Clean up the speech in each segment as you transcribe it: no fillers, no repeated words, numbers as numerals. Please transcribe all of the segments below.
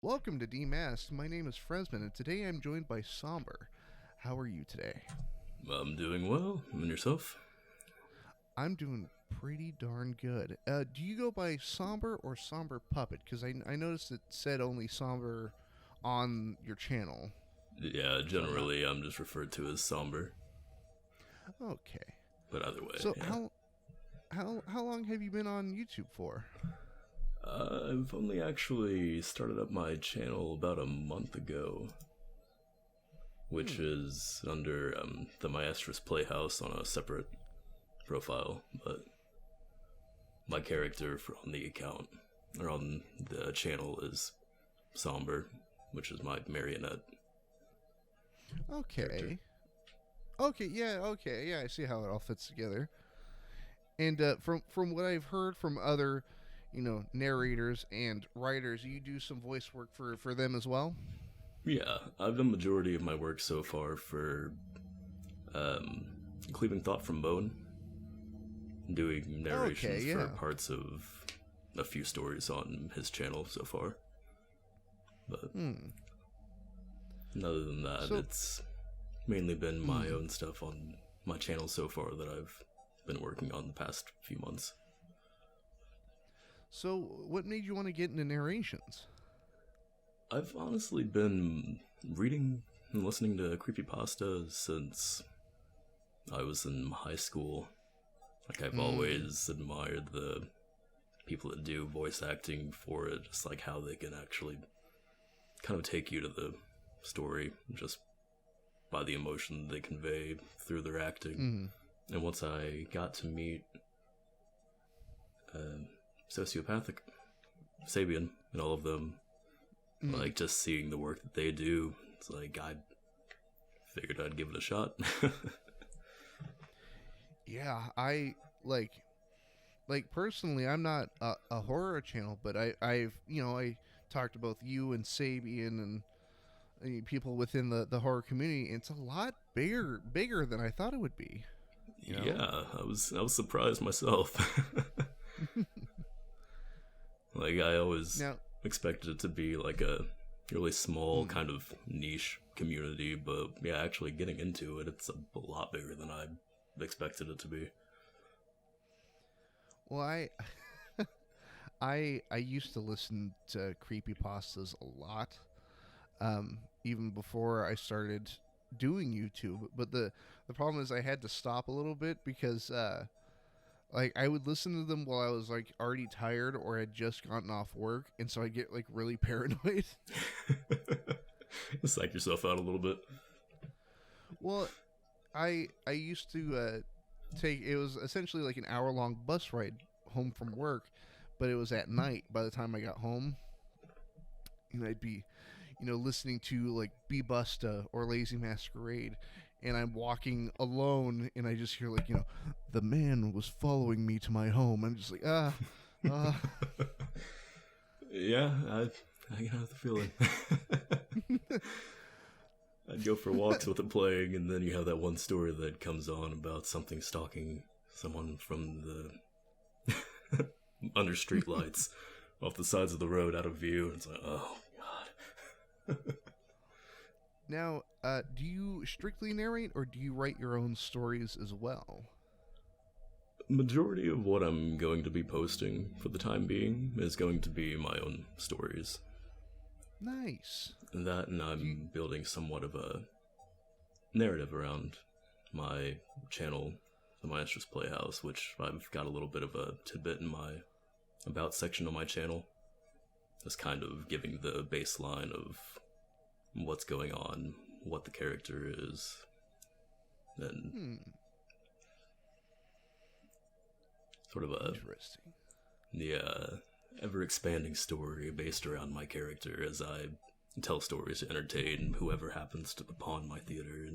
Welcome to Demasked. My name is Fresman, and today I'm joined by Somber. How are you today? I'm doing well. And yourself? I'm doing pretty darn good. Do you go by Somber or Somber Puppet? Because I noticed it said only Somber on your channel. Yeah, generally I'm just referred to as Somber. Okay. But either way. So yeah. how long have you been on YouTube for? I've only actually started up my channel about a month ago, which is under the Maestra's Playhouse on a separate profile, but my character on the account, or on the channel, is Somber, which is my marionette. Okay. Character. Okay, yeah, I see how it all fits together. And from what I've heard from other, narrators and writers, you do some voice work for them as well? Yeah, I've done the majority of my work so far for Cleaving Thought from Bone, doing narrations for parts of a few stories on his channel so far. But other than that, it's mainly been my own stuff on my channel so far that I've been working on the past few months. So, what made you want to get into narrations? I've honestly been reading and listening to creepypasta since I was in high school. Like, I've always admired the people that do voice acting for it, just like how they can actually kind of take you to the story just by the emotion they convey through their acting. And once I got to meet Sociopathic, Sabian, and all of them, like, just seeing the work that they do, it's like, I figured I'd give it a shot. Yeah, I like personally, I'm not a horror channel, but I talked to both you and Sabian and people within the horror community, and it's a lot bigger than I thought it would be. Yeah, I was surprised myself. Like, I always expected it to be like a really small kind of niche community, but yeah, actually getting into it, it's a lot bigger than I expected it to be. Well, I used to listen to creepypastas a lot, even before I started doing YouTube. But the problem is I had to stop a little bit because like, I would listen to them while I was like already tired or had just gotten off work, and so I get like really paranoid. Psych yourself out a little bit. Well, I used to it was essentially like an hour-long bus ride home from work, but it was at night by the time I got home. And I'd be, listening to like Bebusta or Lazy Masquerade, and I'm walking alone, and I just hear like, the man was following me to my home. I'm just like, Yeah, I have the feeling. I'd go for walks with it playing, and then you have that one story that comes on about something stalking someone from the under street lights off the sides of the road out of view. And it's like, oh god. Now, do you strictly narrate, or do you write your own stories as well? Majority of what I'm going to be posting for the time being is going to be my own stories. Nice. That, and I'm building somewhat of a narrative around my channel, the Maestra's Playhouse, which I've got a little bit of a tidbit in my About section on my channel. That's kind of giving the baseline of what's going on, what the character is, and sort of a interesting, ever-expanding story based around my character as I tell stories to entertain whoever happens to pawn my theater.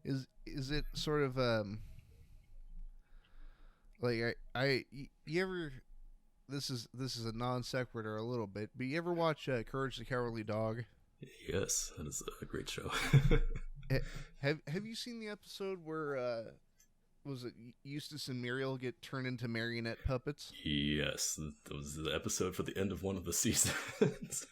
Is it sort of like you ever, this is a non sequitur a little bit, but you ever watch Courage the Cowardly Dog? Yes, that is a great show. Have you seen the episode where was it Eustace and Muriel get turned into marionette puppets? Yes, that was the episode for the end of one of the seasons.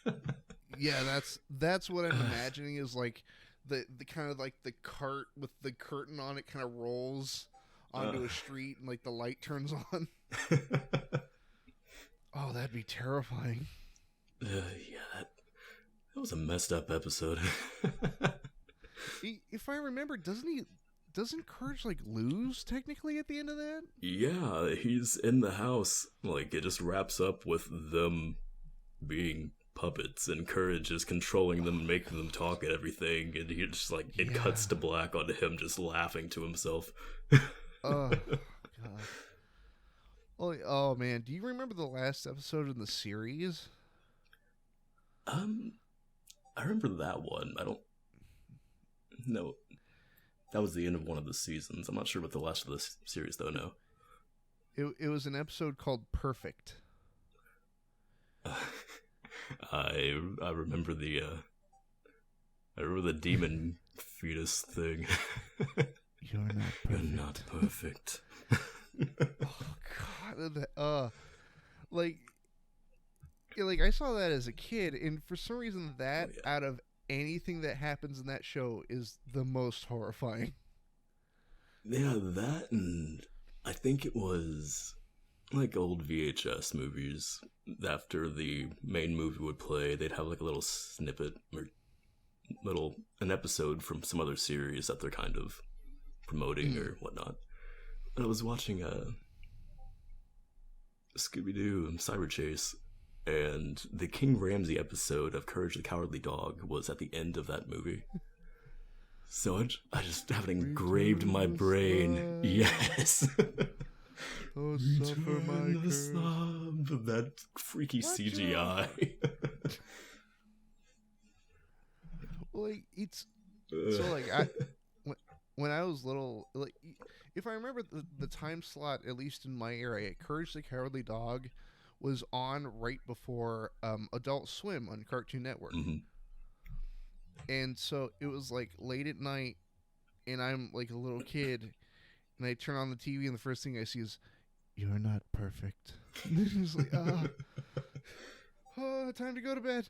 Yeah, that's what I'm imagining is like the kind of like the cart with the curtain on it kind of rolls onto a street and like the light turns on. Oh, that'd be terrifying. Yeah, that was a messed up episode. If I remember, doesn't Courage like lose technically at the end of that? Yeah, he's in the house. Like, it just wraps up with them being puppets, and Courage is controlling them and making them talk and everything, and he just like, it cuts to black onto him just laughing to himself. Oh, God. Oh man, do you remember the last episode in the series? I remember that one. I don't know. That was the end of one of the seasons. I'm not sure about the last of the series, though, no. It was an episode called Perfect. I remember the demon fetus thing. You're not perfect. You're not perfect. Oh, God. Like I saw that as a kid, and for some reason that out of anything that happens in that show is the most horrifying. Yeah, that, and I think it was like old VHS movies. After the main movie would play, they'd have like a little snippet or an episode from some other series that they're kind of promoting or whatnot. And I was watching Scooby-Doo and Cyber Chase, and the King Ramsey episode of Courage the Cowardly Dog was at the end of that movie. So I just have it engraved in my brain. Yes. Oh, suffer my curse. That freaky CGI. Like, it's so like when I was little, like if I remember the time slot, at least in my area, Courage the Cowardly Dog was on right before Adult Swim on Cartoon Network. Mm-hmm. And so it was like late at night, and I'm like a little kid, and I turn on the TV, and the first thing I see is, "You're not perfect." And it's like, oh, time to go to bed.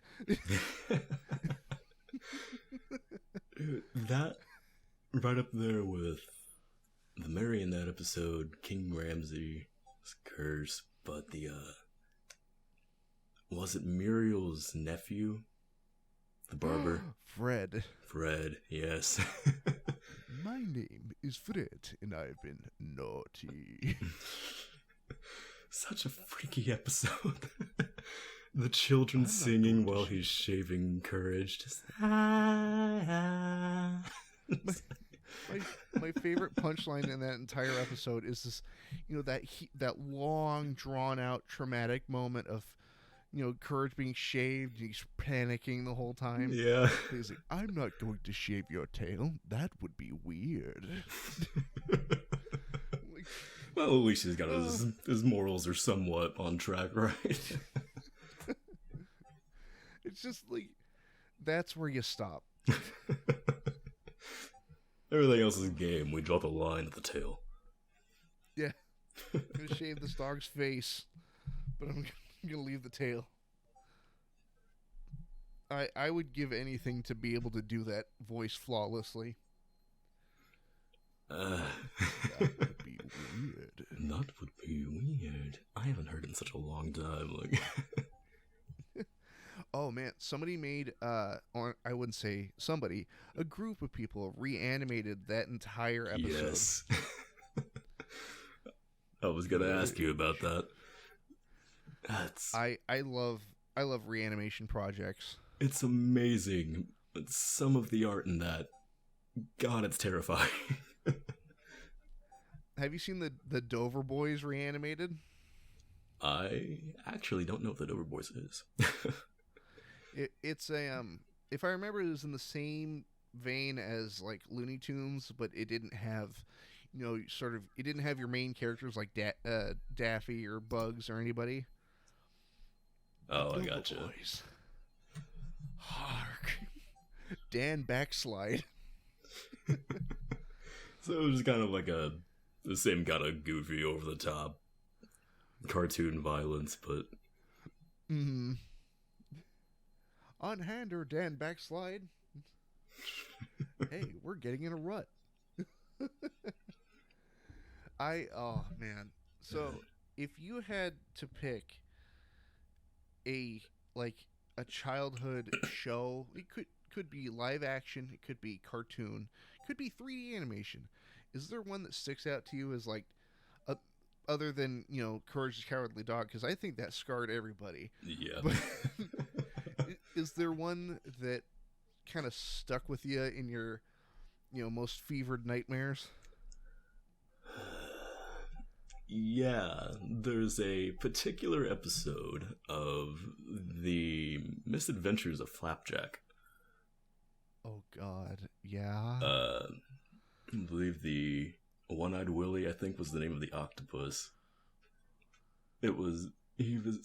That right up there with the marionette episode, King Ramsey's curse, but the was it Muriel's nephew, the barber? Fred, yes. My name is Fred, and I've been naughty. Such a freaky episode. The children singing while he's shaving Courage. Just my favorite punchline in that entire episode is this, that long, drawn out, traumatic moment of, Courage being shaved, and he's panicking the whole time. Yeah. He's like, "I'm not going to shave your tail. That would be weird." Well, at least he's got his morals are somewhat on track, right? It's just like, that's where you stop. Everything else is game. We draw the line at the tail. Yeah. I'm going to shave this dog's face, but I'm going to leave the tail. I would give anything to be able to do that voice flawlessly. That would be weird. That would be weird. I haven't heard it in such a long time. Like, oh man, somebody made or I wouldn't say somebody, a group of people reanimated that entire episode. Yes. I was gonna ask you about that. I love reanimation projects. It's amazing. Some of the art in that, God, it's terrifying. Have you seen the Dover Boys reanimated? I actually don't know what the Dover Boys is. It's a if I remember, it was in the same vein as like Looney Tunes, but it didn't have, it didn't have your main characters like Daffy or Bugs or anybody. Oh, I gotcha. Boys. Hark. Dan Backslide. So it was kind of like a the same kind of goofy, over the top cartoon violence, but on hand or Dan backslide. Hey, we're getting in a rut. Oh man. So if you had to pick a childhood show, it could be live action, it could be cartoon, it could be 3D animation. Is there one that sticks out to you as like other than, Courage the Cowardly Dog, because I think that scarred everybody. Yeah. But is there one that kind of stuck with you in your, most fevered nightmares? Yeah, there's a particular episode of the Misadventures of Flapjack. Oh God, yeah. I believe the One-Eyed Willie, I think, was the name of the octopus. He was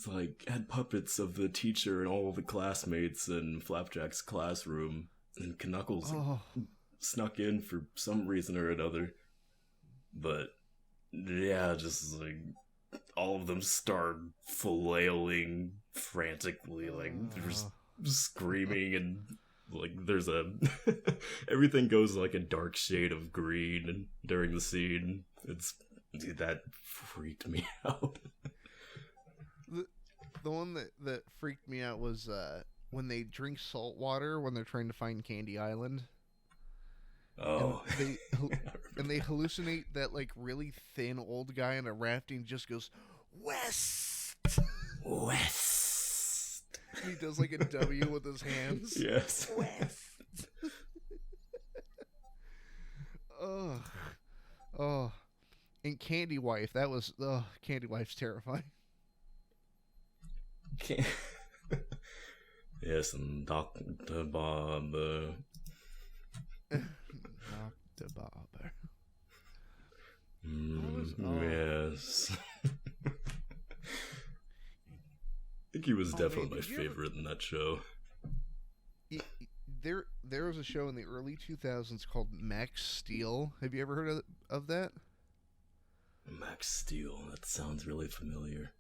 like, had puppets of the teacher and all of the classmates in Flapjack's classroom, and Knuckles snuck in for some reason or another. But yeah, just like all of them start flailing frantically, like they're just screaming, and like there's everything goes like a dark shade of green, and during the scene, that freaked me out. The one that freaked me out was when they drink salt water when they're trying to find Candy Island. Oh, and they hallucinate that like really thin old guy on a rafting just goes west. He does like a W with his hands. Yes. West. And Candy Wife, that was Candy Wife's terrifying. Yes, and Dr. Barber. Dr. Barber. Yes. I think he was definitely my favorite in that show. There was a show in the early 2000s called Max Steel. Have you ever heard of that? Max Steel. That sounds really familiar.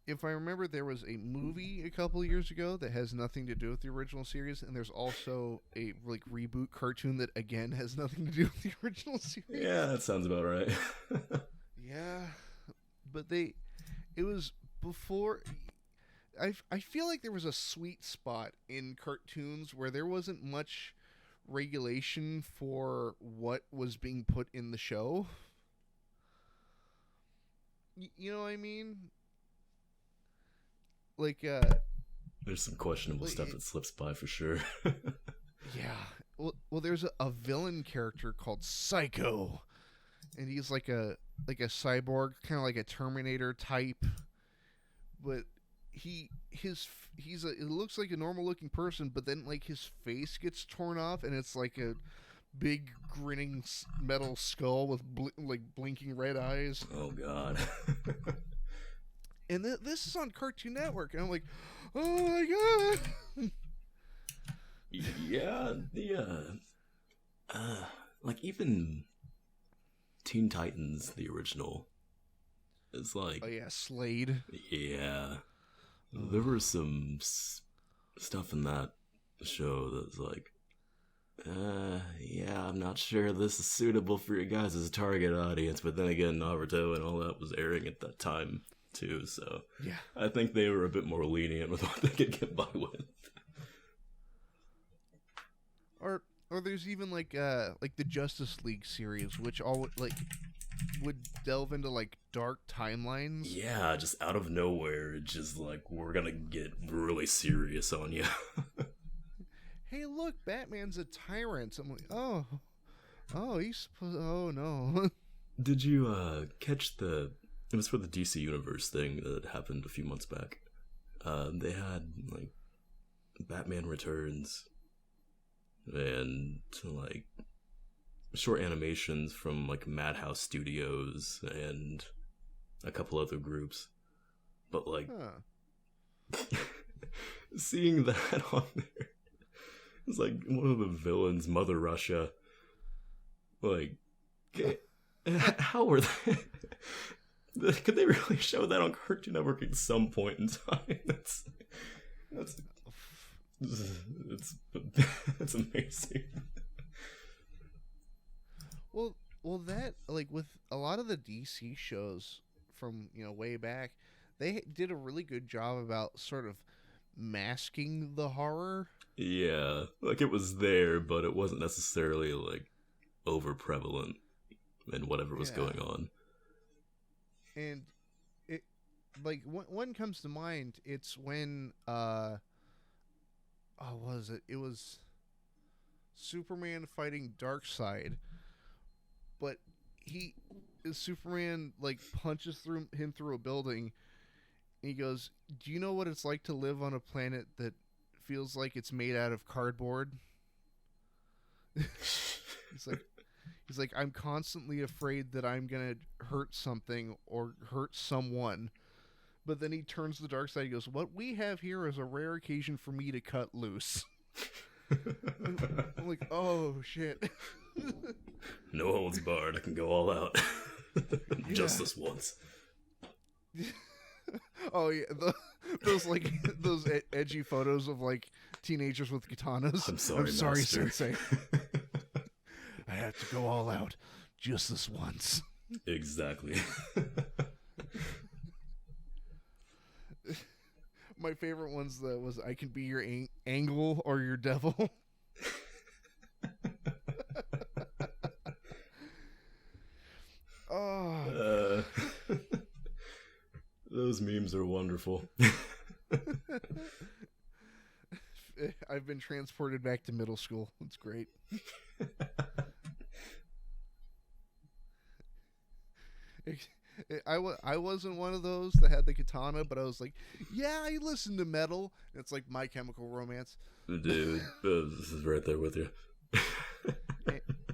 If I remember, there was a movie a couple years ago that has nothing to do with the original series, and there's also a like reboot cartoon that again has nothing to do with the original series. Yeah, that sounds about right. Yeah, but it was before. I feel like there was a sweet spot in cartoons where there wasn't much regulation for what was being put in the show. You know what I mean? Like, there's some questionable stuff that slips by for sure. Yeah. Well, there's a villain character called Psycho, and he's like a cyborg, kind of like a Terminator type, but it looks like a normal looking person, but then like his face gets torn off, and it's like a big grinning metal skull with blinking red eyes. Oh God. And this is on Cartoon Network, and I'm like, oh my God. Yeah, like even Teen Titans, the original, is like, oh yeah, Slade. Yeah, there was some stuff in that show that's like, yeah, I'm not sure this is suitable for your guys' target audience, but then again, Naruto and all that was airing at that time too, so yeah, I think they were a bit more lenient with what they could get by with. Or there's even like the Justice League series, which all would delve into like dark timelines. Yeah, just out of nowhere, just like, we're gonna get really serious on you. Hey, look, Batman's a tyrant. I'm like, oh, he's supposed. Oh no. Did you catch it was for the DC Universe thing that happened a few months back. They had like Batman Returns and like short animations from like Madhouse Studios and a couple other groups. But like seeing that on there, it's like one of the villains, Mother Russia. Like, How were they? Could they really show that on Cartoon Network at some point in time? That's it's amazing. Well, that like with a lot of the DC shows from way back, they did a really good job about sort of masking the horror. Yeah, like it was there, but it wasn't necessarily like over prevalent in whatever was going on. And it like one comes to mind. It's when what was it? It was Superman fighting Darkseid, but Superman like punches him through a building. And he goes, "Do you know what it's like to live on a planet that feels like it's made out of cardboard?" He's like, "I'm constantly afraid that I'm gonna hurt something or hurt someone." But then he turns to the dark side and goes, "What we have here is a rare occasion for me to cut loose." I'm like, oh shit. No holds barred. I can go all out. Just this once. Oh yeah, those edgy photos of like teenagers with katanas. I'm sorry, Sensei. I have to go all out just this once. Exactly. My favorite ones was I can be your angle or your devil. Oh. Those memes are wonderful. I've been transported back to middle school. It's great. I wasn't one of those that had the katana, but I was like, yeah, I listen to metal. It's like My Chemical Romance. Dude, this is right there with you.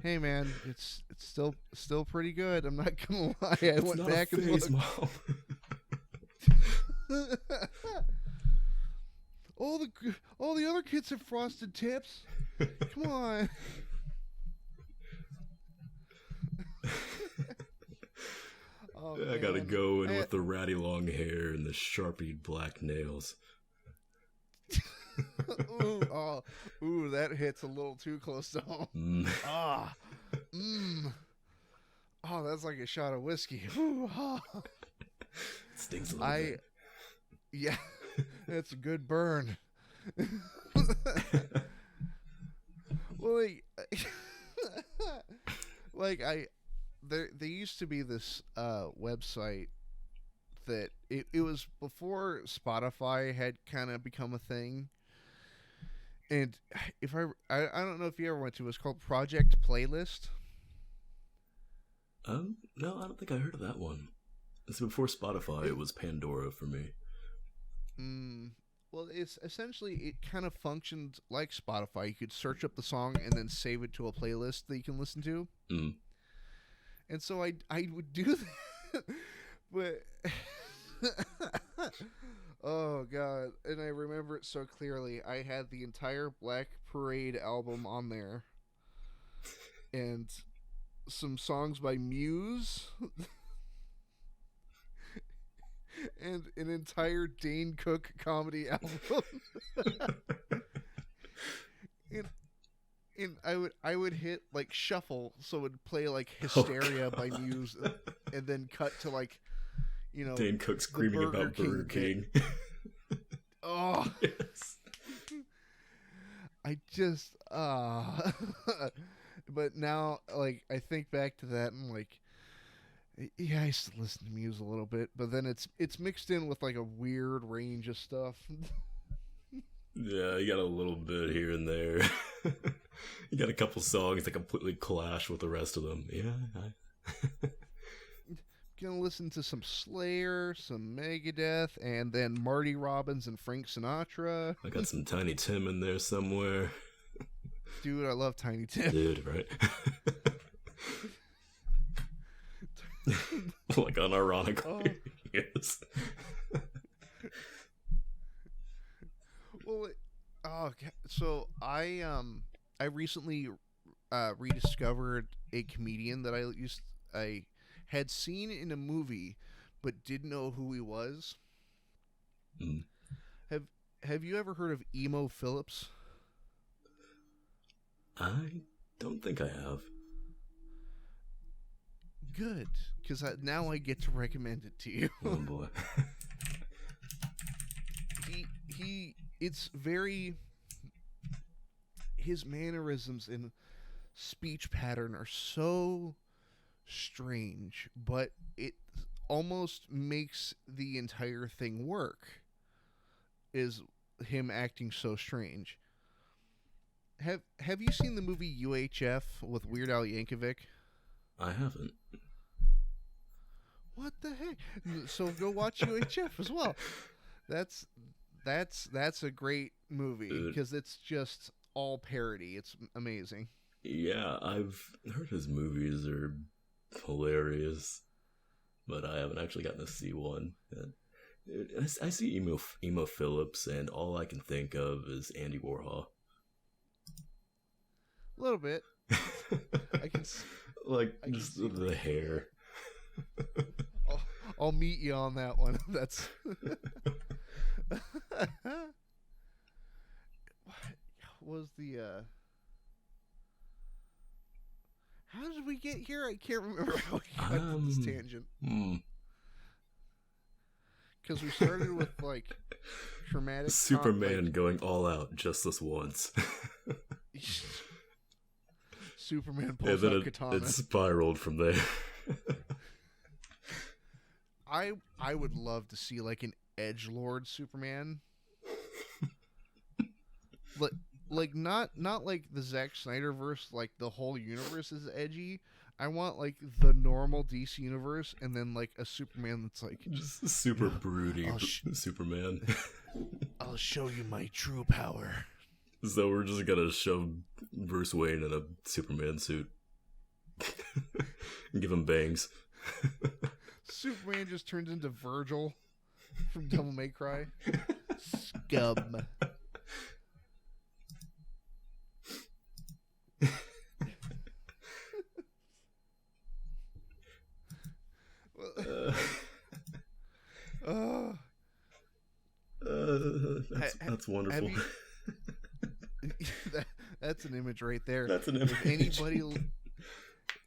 Hey man, it's still pretty good. I'm not gonna lie. I went back and looked. Mom. all the other kids have frosted tips. Come on. Oh, I gotta go in with the ratty long hair and the Sharpie black nails. Ooh, that hits a little too close to home. Oh, that's like a shot of whiskey. Stings a little bit. Yeah, it's a good burn. Well, there used to be this website that it was before Spotify had kind of become a thing. And if I don't know if you ever went to it, it's called Project Playlist. No, I don't think I heard of that one. It's before Spotify. It was Pandora for me. Well, it's essentially, it kind of functioned like Spotify. You could search up the song and then save it to a playlist that you can listen to. And so I would do that, but oh god! And I remember it so clearly. I had the entire Black Parade album on there, and some songs by Muse, and an entire Dane Cook comedy album. And I would hit like shuffle, so it would play like Hysteria by Muse, and then cut to like, Dane Cook screaming about Burger King. Oh, yes. I just but now like I think back to that and like, yeah, I used to listen to Muse a little bit, but then it's mixed in with like a weird range of stuff. Yeah, you got a little bit here and there. You got a couple songs that completely clash with the rest of them. Yeah. Gonna listen to some Slayer, some Megadeth, and then Marty Robbins and Frank Sinatra. I got some Tiny Tim in there somewhere. Dude, I love Tiny Tim. Dude, right? Like unironically. Yes. Well, so I recently rediscovered a comedian that I used I had seen in a movie, but didn't know who he was. Mm. Have you ever heard of Emo Phillips? I don't think I have. Good, because now I get to recommend it to you. Oh boy. It's very, his mannerisms and speech pattern are so strange, but it almost makes the entire thing work, is him acting so strange. Have you seen the movie UHF with Weird Al Yankovic? I haven't. What the heck? So go watch UHF as well. That's a great movie because it's just all parody. It's amazing. Yeah, I've heard his movies are hilarious, but I haven't actually gotten to see one. I see Emo Phillips, and all I can think of is Andy Warhol. A little bit. I can just the hair. I'll meet you on that one. That's what was the how did we get here? I can't remember how we got to this tangent. Because we started with like traumatic Superman going all out just this once. Superman pulls out katana. It spiraled from there. I would love to see like an edgelord Superman. like not like the Zack Snyder verse, like the whole universe is edgy. I want like the normal DC universe, and then like a Superman that's like just super broody Superman. I'll show you my true power. So we're just gonna shove Bruce Wayne in a Superman suit and give him bangs. Superman just turns into Virgil from Devil May Cry. Scum. That's wonderful. That's an image right there. That's an image.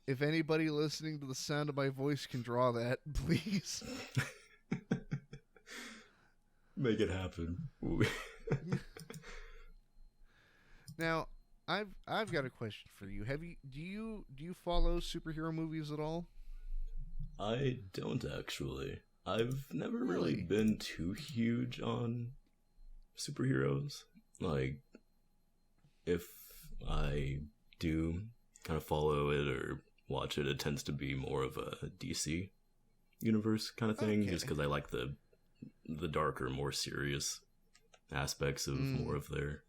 If anybody listening to the sound of my voice can draw that, please make it happen. Now, I've got a question for you. Do you follow superhero movies at all? I don't actually. I've never really been too huge on superheroes. Like, if I do kind of follow it or watch it, it tends to be more of a DC universe kind of thing, just because I like the darker, more serious aspects of more of their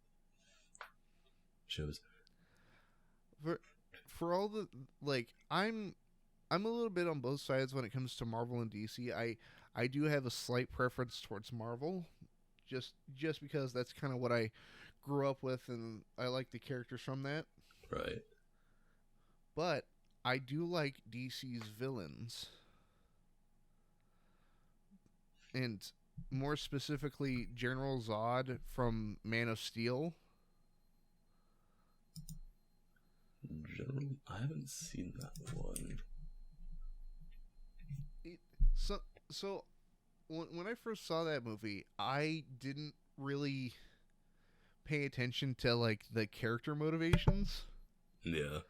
shows. For all the I'm a little bit on both sides when it comes to Marvel and DC. I do have a slight preference towards Marvel, just because that's kind of what I grew up with, and I like the characters from that. Right. But I do like DC's villains. And more specifically, General Zod from Man of Steel. I haven't seen that one. So when I first saw that movie, I didn't really pay attention to like the character motivations. Yeah.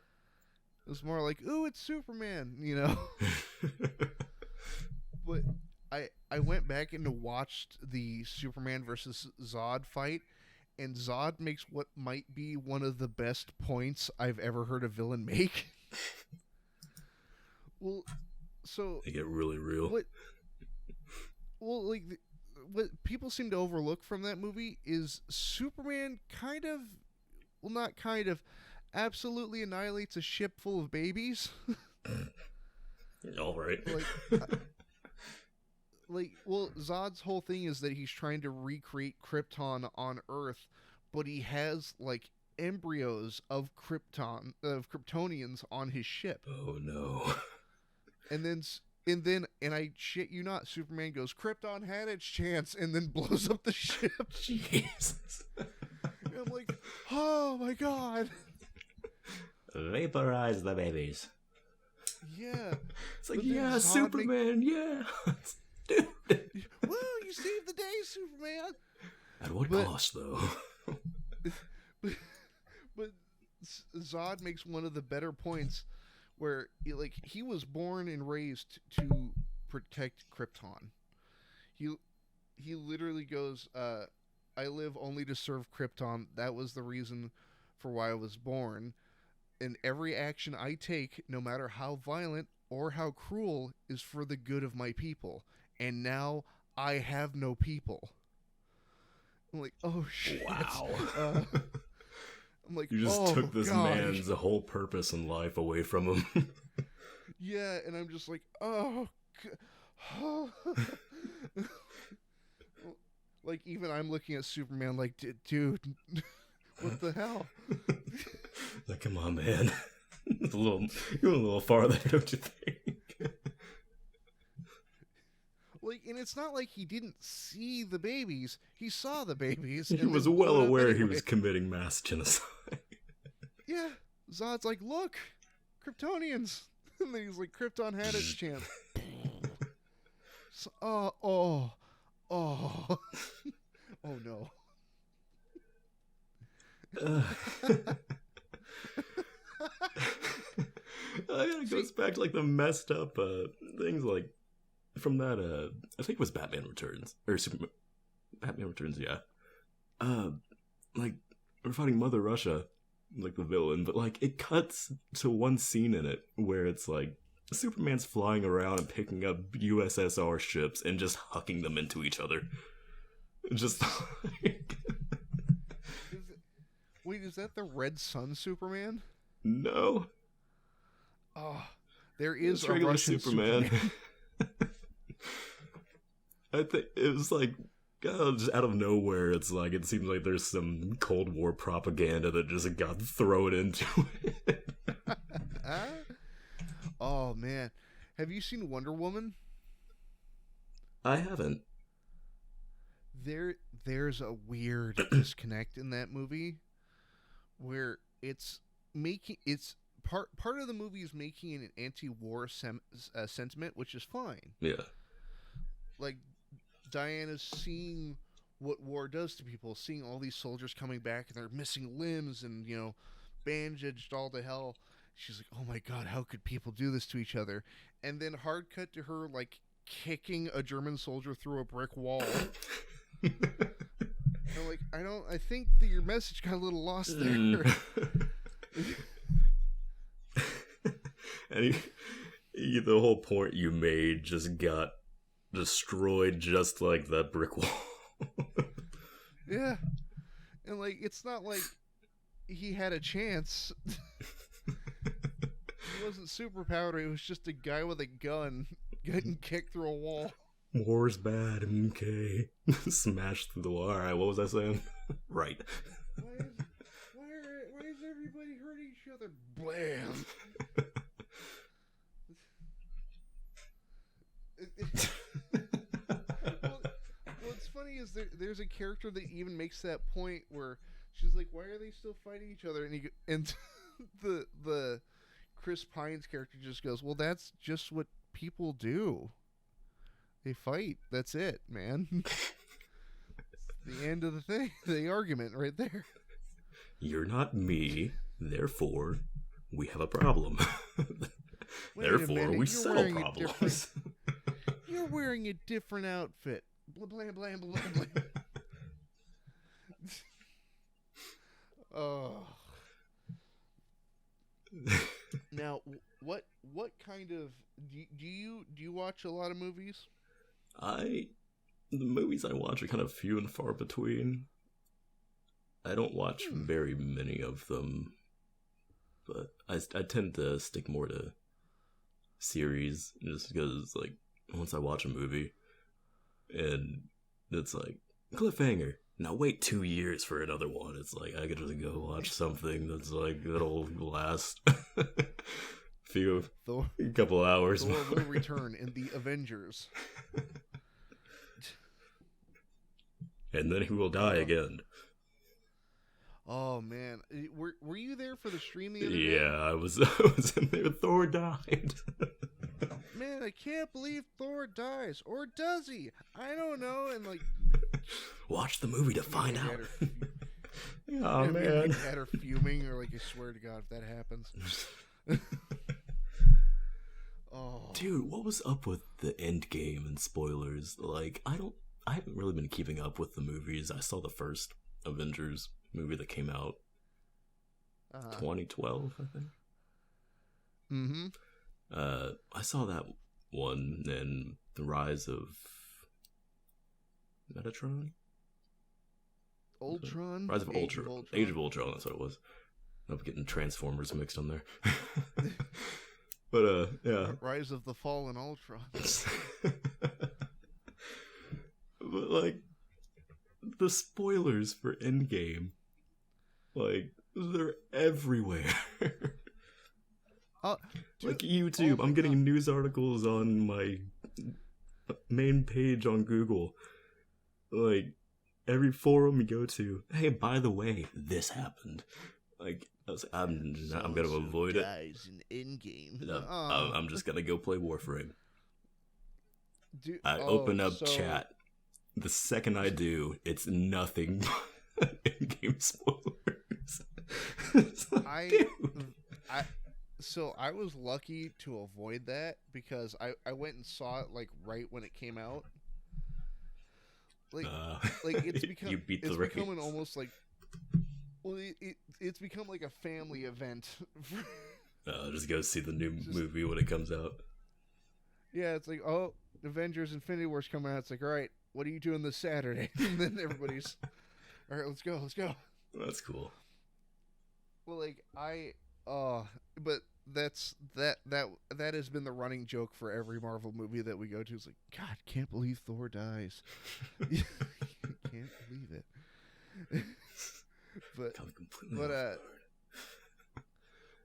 It was more like, ooh, it's Superman, you know. But I went back and watched the Superman versus Zod fight, and Zod makes what might be one of the best points I've ever heard a villain make. Well, so they get really real. What people seem to overlook from that movie is Superman absolutely annihilates a ship full of babies. All right. Zod's whole thing is that he's trying to recreate Krypton on Earth, but he has like embryos of Kryptonians on his ship. Oh no. And then I shit you not, Superman goes, Krypton had its chance, and then blows up the ship. Jesus. And I'm like, oh my god. Vaporize the babies. Yeah. It's like, yeah, Superman, yeah. Dude. Woo, you saved the day, Superman. At what cost, though? But Zod makes one of the better points where he was born and raised to protect Krypton. He literally goes, I live only to serve Krypton. That was the reason for why I was born. And every action I take, no matter how violent or how cruel, is for the good of my people. And now I have no people. I'm like, oh shit. Wow. I'm like, you just took this man's whole purpose in life away from him. Yeah, and I'm just like, oh. Like, even I'm looking at Superman like, dude, what the hell? Like, come on, man. You're a little farther, don't you think? Like, and it's not like he didn't see the babies. He saw the babies. He was well aware he was committing mass genocide. Yeah. Zod's like, look, Kryptonians. And then he's like, Krypton had its chance. So, oh no. It goes back to, like, the messed up things, like, from that, I think it was Batman Returns, or Batman Returns, yeah. Like, we're fighting Mother Russia, like the villain, but, like, it cuts to one scene in it where it's, like, Superman's flying around and picking up USSR ships and just hucking them into each other. Just, like... Wait, is that the Red Sun Superman? No. Oh, there is a regular Superman. I think it was like, just out of nowhere, it's like, it seems like there's some Cold War propaganda that just got thrown into it. Oh, man. Have you seen Wonder Woman? I haven't. There's a weird disconnect in that movie where part of the movie is making an anti-war sentiment, which is fine. Yeah. Like, Diana's seeing what war does to people, seeing all these soldiers coming back and they're missing limbs and, bandaged all to hell. She's like, oh my god, how could people do this to each other? And then hard cut to her, like, kicking a German soldier through a brick wall. I'm like, I think that your message got a little lost there. And the whole point you made just got destroyed just like that brick wall. Yeah. And, like, it's not like he had a chance. He wasn't superpowered. It was just a guy with a gun getting kicked through a wall. War's bad, okay. Smashed through the wall. Alright, what was I saying? Right. Why is everybody hurting each other? Blam! What's funny is there's a character that even makes that point where she's like, why are they still fighting each other? And the Chris Pine's character just goes, well, that's just what people do. They fight. That's it, man. The end of the thing. The argument right there. You're not me, therefore we have a problem. Therefore we settle problems. You're wearing a different outfit. Blah, blah, blah, blah, blah. Oh. Now, what kind of do you watch a lot of movies? The movies I watch are kind of few and far between. I don't watch very many of them, but I tend to stick more to series, just because, like, once I watch a movie and it's like, cliffhanger, now wait 2 years for another one, it's like I could just go watch something that's like, that'll last a couple hours. Thor will return in the Avengers. And then he will die again. Oh man, were you there for the stream the other day? Yeah, I was in there. Thor died. Man, I can't believe Thor dies. Or does he? I don't know. And like, watch the movie to find out. Oh yeah, man, my dad are fuming, or like, I swear to God, if that happens. Oh, dude, what was up with the end game and spoilers? Like, I haven't really been keeping up with the movies. I saw the first Avengers movie that came out 2012, I think. Mm-hmm. I saw that one and the rise of Metatron. Ultron. Rise of Ultron. Age of Ultron. That's what it was. I'm getting Transformers mixed on there. But yeah. Rise of the Fallen Ultron. But like, the spoilers for Endgame, like, they're everywhere. Dude, like YouTube, I'm getting news articles on my main page on Google. Like, every forum you go to, hey, by the way, this happened. Like, I'm gonna avoid it. Guys in Endgame. No, I'm just gonna go play Warframe. Dude, I open up chat. The second I do, it's nothing but in-game spoilers. So I was lucky to avoid that because I went and saw it like right when it came out. Like it's become becoming almost like, well, it's become like a family event. Just go see the new movie when it comes out. Yeah, it's like, oh, Avengers Infinity War's coming out. It's like, all right, what are you doing this Saturday? And then everybody's, all right, let's go. That's cool. Well, like but that has been the running joke for every Marvel movie that we go to. It's like, God, can't believe Thor dies. Can't believe it.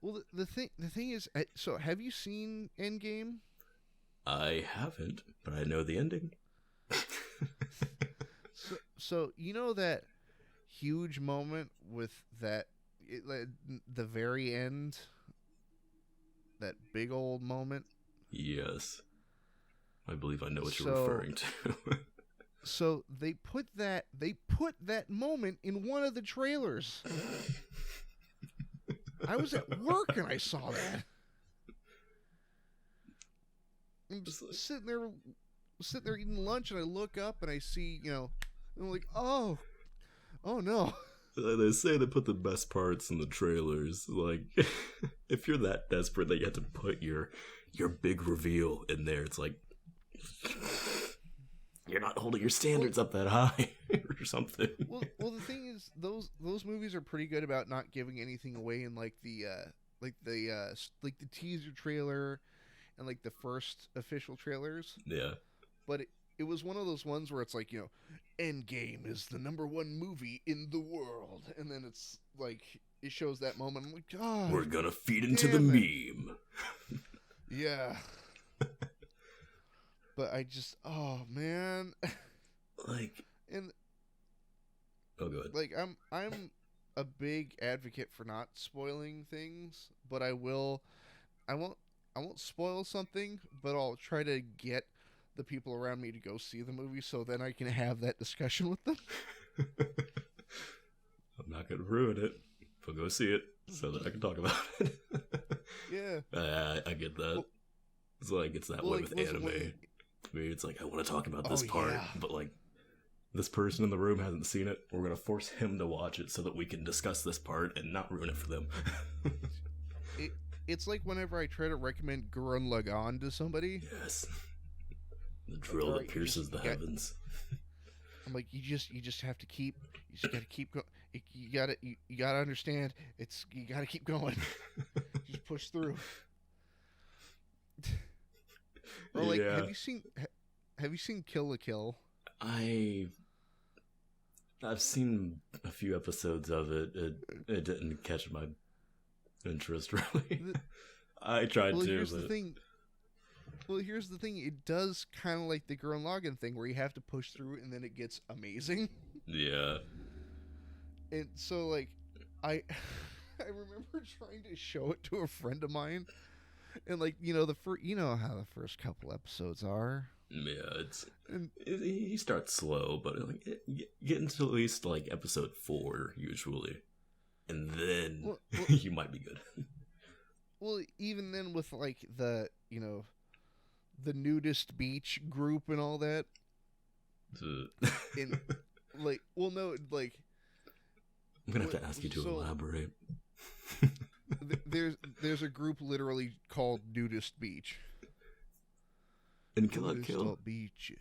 Well, the thing is, so have you seen Endgame? I haven't, but I know the ending. So you know that huge moment with the very end, that big old moment? Yes. I believe I know what you're referring to. So they put that moment in one of the trailers. I was at work and I saw that. I'm just sitting there eating lunch, and I look up and I see, I'm like, oh no. They say they put the best parts in the trailers. Like, if you're that desperate that you have to put your big reveal in there, it's like, you're not holding your standards up that high or something. Well, the thing is, those movies are pretty good about not giving anything away in like the teaser trailer and like the first official trailers. Yeah. But it was one of those ones where it's like, Endgame is the #1 movie in the world, and then it's like it shows that moment. I'm like, God, we're gonna feed into the meme. Yeah. But I just, oh man, like, and oh, go ahead. Like, I'm a big advocate for not spoiling things, but I won't spoil something, but I'll try to get the people around me to go see the movie, so then I can have that discussion with them. I'm not gonna ruin it, but go see it so that I can talk about it. Yeah, I get that. It's like it's that way with anime. I mean, it's like, I want to talk about this part, but like, this person in the room hasn't seen it. We're gonna force him to watch it so that we can discuss this part and not ruin it for them. It's like whenever I try to recommend Gurren Lagann to somebody. Yes. The drill that pierces the heavens. I'm like, you just gotta keep going. You gotta understand. You gotta keep going. Just push through. Or like, have you seen Kill la Kill? I've seen a few episodes of it. It didn't catch my interest really. I tried Well, to, here's but the thing. Well, here's the thing. It does kind of like the Gurren Lagann thing, where you have to push through, and then it gets amazing. yeah. And so, like, I, I remember trying to show it to a friend of mine, and like, you know how the first couple episodes are. Yeah, And he starts slow, but like get into at least like episode 4 usually, and then you might be good. Well, even then, with like the the nudist beach group and all that, and like, well, no, like, I'm gonna have to ask you to elaborate. there's a group literally called Nudist Beach. And Kill Beach.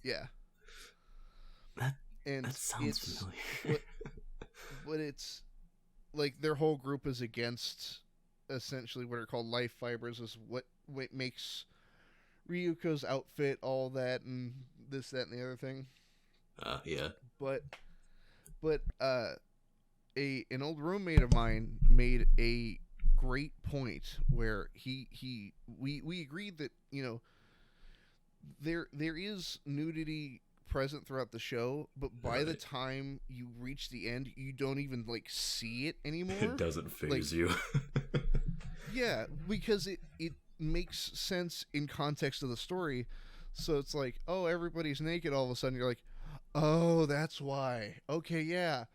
Yeah. That sounds familiar. But it's like their whole group is against essentially what are called life fibers, is what makes Ryuko's outfit all that and this, that, and the other thing. Yeah. But an old roommate of mine made a great point where we agreed that, there is nudity present throughout the show, but by the time you reach the end, you don't even like see it anymore. It doesn't phase you. Yeah, because it makes sense in context of the story. So it's like, oh, everybody's naked all of a sudden. You're like, oh, that's why. Okay, yeah.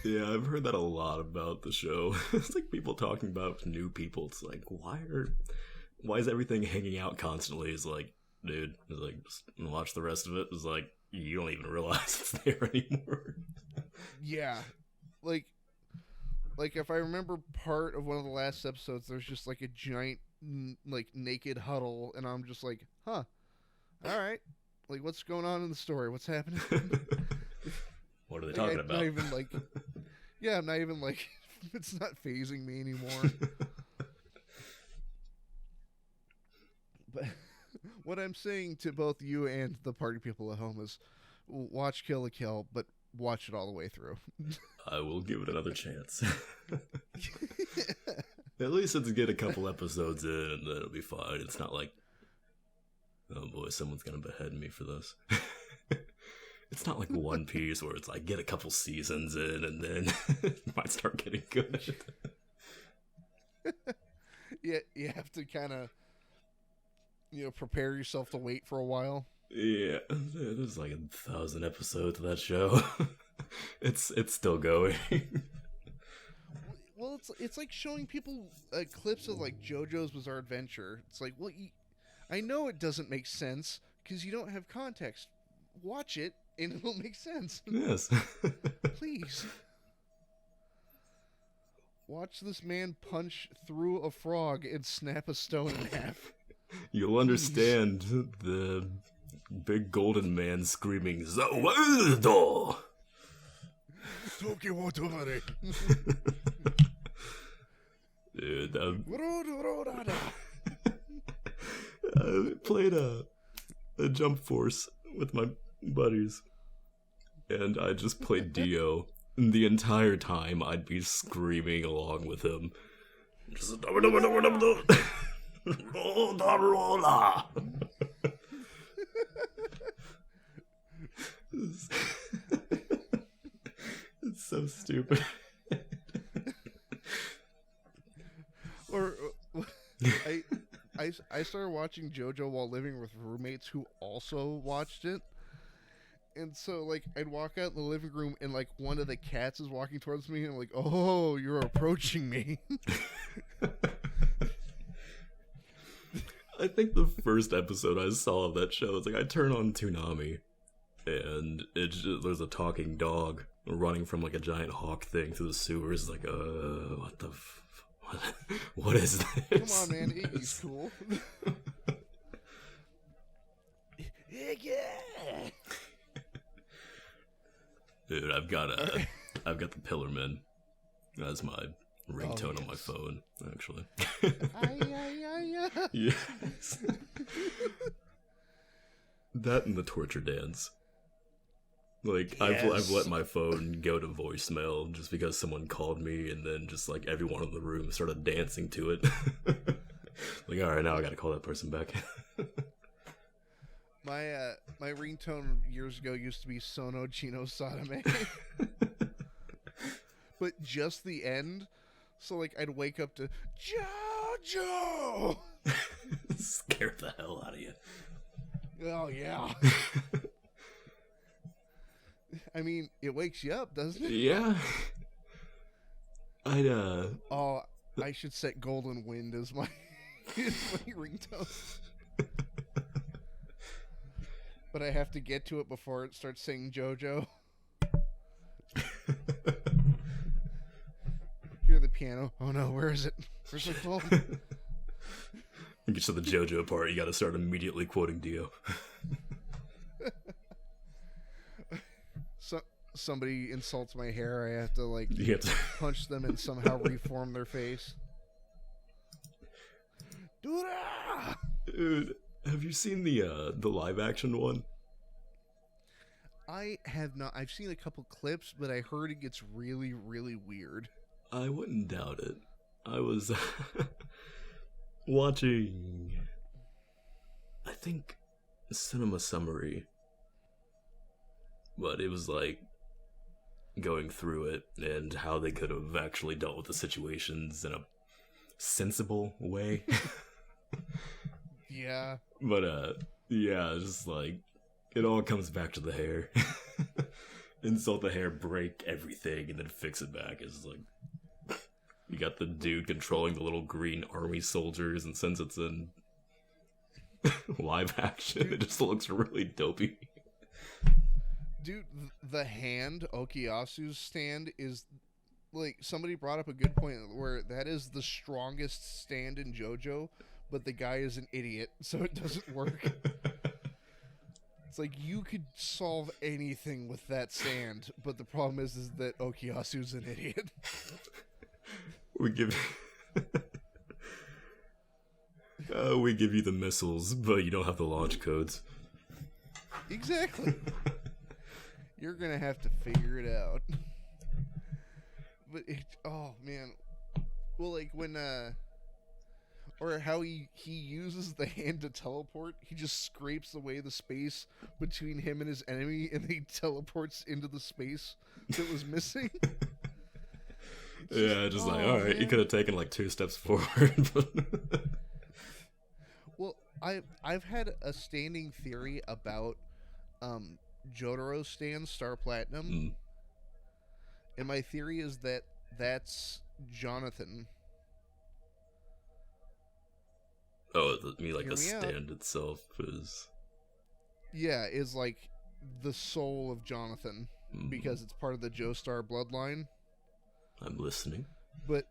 Yeah, I've heard that a lot about the show. It's like people talking about new people. It's like, why is everything hanging out constantly? It's like, dude, it's like, just watch the rest of it. It's like, you don't even realize it's there anymore. Yeah. Like if I remember part of one of the last episodes, there's just like a giant like naked huddle, and I'm just like, huh, all right, like, what's going on in the story? What's happening? What are they talking about? Not even like, yeah, I'm not even like, it's not phasing me anymore. But what I'm saying to both you and the party people at home is, watch Kill la Kill, but watch it all the way through. I will give it another chance. At least let's get a couple episodes in, and then it'll be fine. It's not like, oh boy, someone's gonna behead me for this. It's not like One Piece where it's like, get a couple seasons in, and then it might start getting good. Yeah, you have to kind of, prepare yourself to wait for a while. Yeah, there's like 1,000 episodes of that show. It's still going. Well, it's like showing people clips of like JoJo's Bizarre Adventure. It's like, well, I know it doesn't make sense because you don't have context. Watch it and it'll make sense. Yes. Please. Watch this man punch through a frog and snap a stone in half. You'll understand the big golden man screaming, "Zawado!" Dude, I played a Jump Force with my buddies, and I just played Dio. And the entire time, I'd be screaming along with him. Just, it's so stupid. Or I started watching JoJo while living with roommates who also watched it. And so, like, I'd walk out in the living room, and, like, one of the cats is walking towards me, and I'm like, oh, you're approaching me. I think the first episode I saw of that show, it's like, I turn on Toonami, and there's a talking dog running from, like, a giant hawk thing through the sewers. Like, what the what is this? Come on, man, Iggy's cool. Yeah. Dude, I've got the Pillarman as my ringtone on my phone, actually. Yes. That and the torture dance. Like, Yes. I've let my phone go to voicemail just because someone called me, and then just, like, everyone in the room started dancing to it. Like, alright, now I gotta call that person back. My ringtone years ago used to be Sono Chino Sadame. But just the end. So, like, I'd wake up to JoJo! Scared the hell out of you. Oh, yeah. I mean, it wakes you up, doesn't it? Yeah. I'd, Oh, I should set Golden Wind as my, as my ringtone. But I have to get to it before it starts saying JoJo. Hear the piano. Oh no, where is it? Where's my phone? It gets to the JoJo part, you gotta start immediately quoting Dio. Somebody insults my hair, I have to, like, You have to... punch them and somehow reform their face. Dude, have you seen the live action one? I have not. I've seen a couple clips, but I heard it gets really, really weird. I wouldn't doubt it. I was watching, I think, Cinema Summary, but it was like going through it and how they could have actually dealt with the situations in a sensible way. Yeah. But yeah, just like it all comes back to the hair. Insult the hair, break everything, and then fix it back. It's like you got the dude controlling the little green army soldiers, and since it's in live action, it just looks really dopey. Dude, the hand, Okiyasu's stand, is, like, somebody brought up a good point where that is the strongest stand in JoJo, but the guy is an idiot, so it doesn't work. It's like, you could solve anything with that stand, but the problem is that Okiyasu's an idiot. We give you the missiles, but you don't have the launch codes. Exactly. You're gonna have to figure it out. But oh man, well, like when or how he uses the hand to teleport. He just scrapes away the space between him and his enemy, and he teleports into the space that was missing. Yeah, just like, alright, man. you could have taken like 2 steps forward. But Well, I've had a standing theory about Jotaro stands Star Platinum, and my theory is that that's Jonathan. oh, I mean, like Hear the me out. stand itself is... Yeah, is like the soul of Jonathan because it's part of the Joestar bloodline. I'm listening. But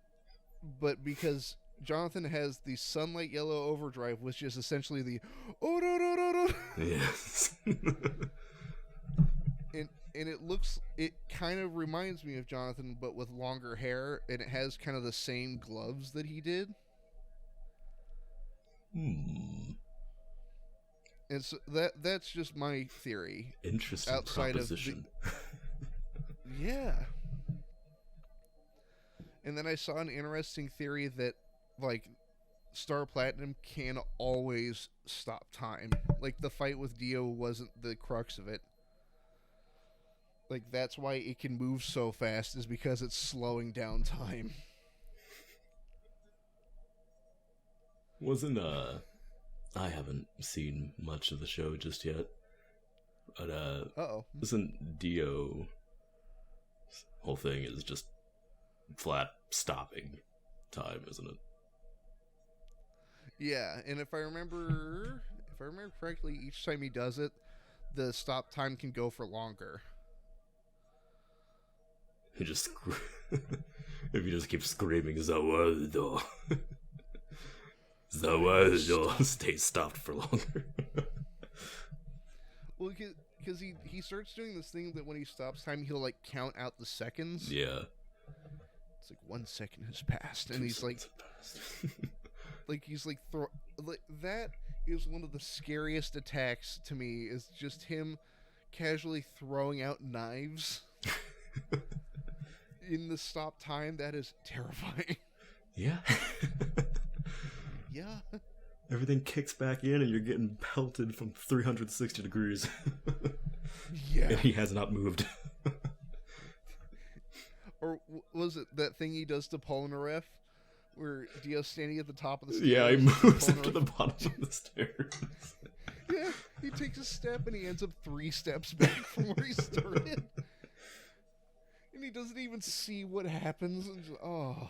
because Jonathan has the sunlight yellow overdrive, which is essentially the oh no no no no. Yes. And it kind of reminds me of Jonathan, but with longer hair, and it has kind of the same gloves that he did. And so that's just my theory. Interesting Outside proposition. Yeah. And then I saw an interesting theory that, like, Star Platinum can always stop time. Like, the fight with Dio wasn't the crux of it. Like, that's why it can move so fast, is because it's slowing down time. Wasn't, I haven't seen much of the show just yet. But, Uh-oh. isn't Dio... whole thing is just flat stopping time, isn't it? Yeah, and if I remember correctly, each time he does it, the stop time can go for longer. He just... if you just keep screaming, Zawaldo... Zawaldo, stay stopped for longer. Well, because he starts doing this thing that when he stops time, he'll, like, count out the seconds. Yeah. It's like 1 second has passed, and he's like... that is one of the scariest attacks to me, is just him casually throwing out knives in the stop time, that is terrifying. Yeah. Yeah. Everything kicks back in and you're getting pelted from 360 degrees. Yeah. And he has not moved. Or was it that thing he does to Polnareff? Where Dio's standing at the top of the stairs? Yeah, he moves up to the bottom of the stairs. Yeah, he takes a step and he ends up 3 steps back from where he started. And he doesn't even see what happens. And just, oh.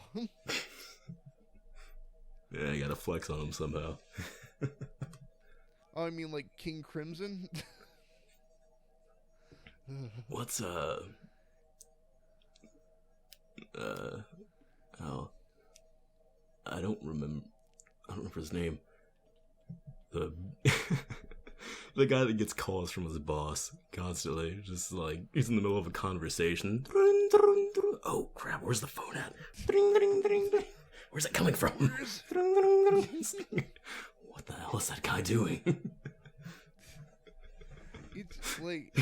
Yeah, you gotta flex on him somehow. Oh, I mean, like King Crimson? What's, I don't remember his name. The the guy that gets calls from his boss constantly, just like he's in the middle of a conversation. Oh crap! Where's the phone at? Where's it coming from? What the hell is that guy doing? It's like,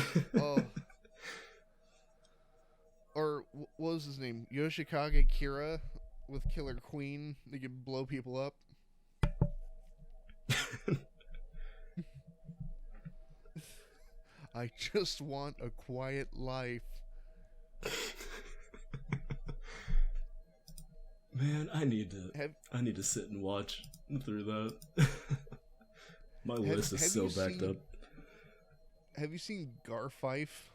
or what was his name? Yoshikage Kira with Killer Queen. They can blow people up. I just want a quiet life. Man, I need to sit and watch through that. My list is so backed up. Have you seen Garfife?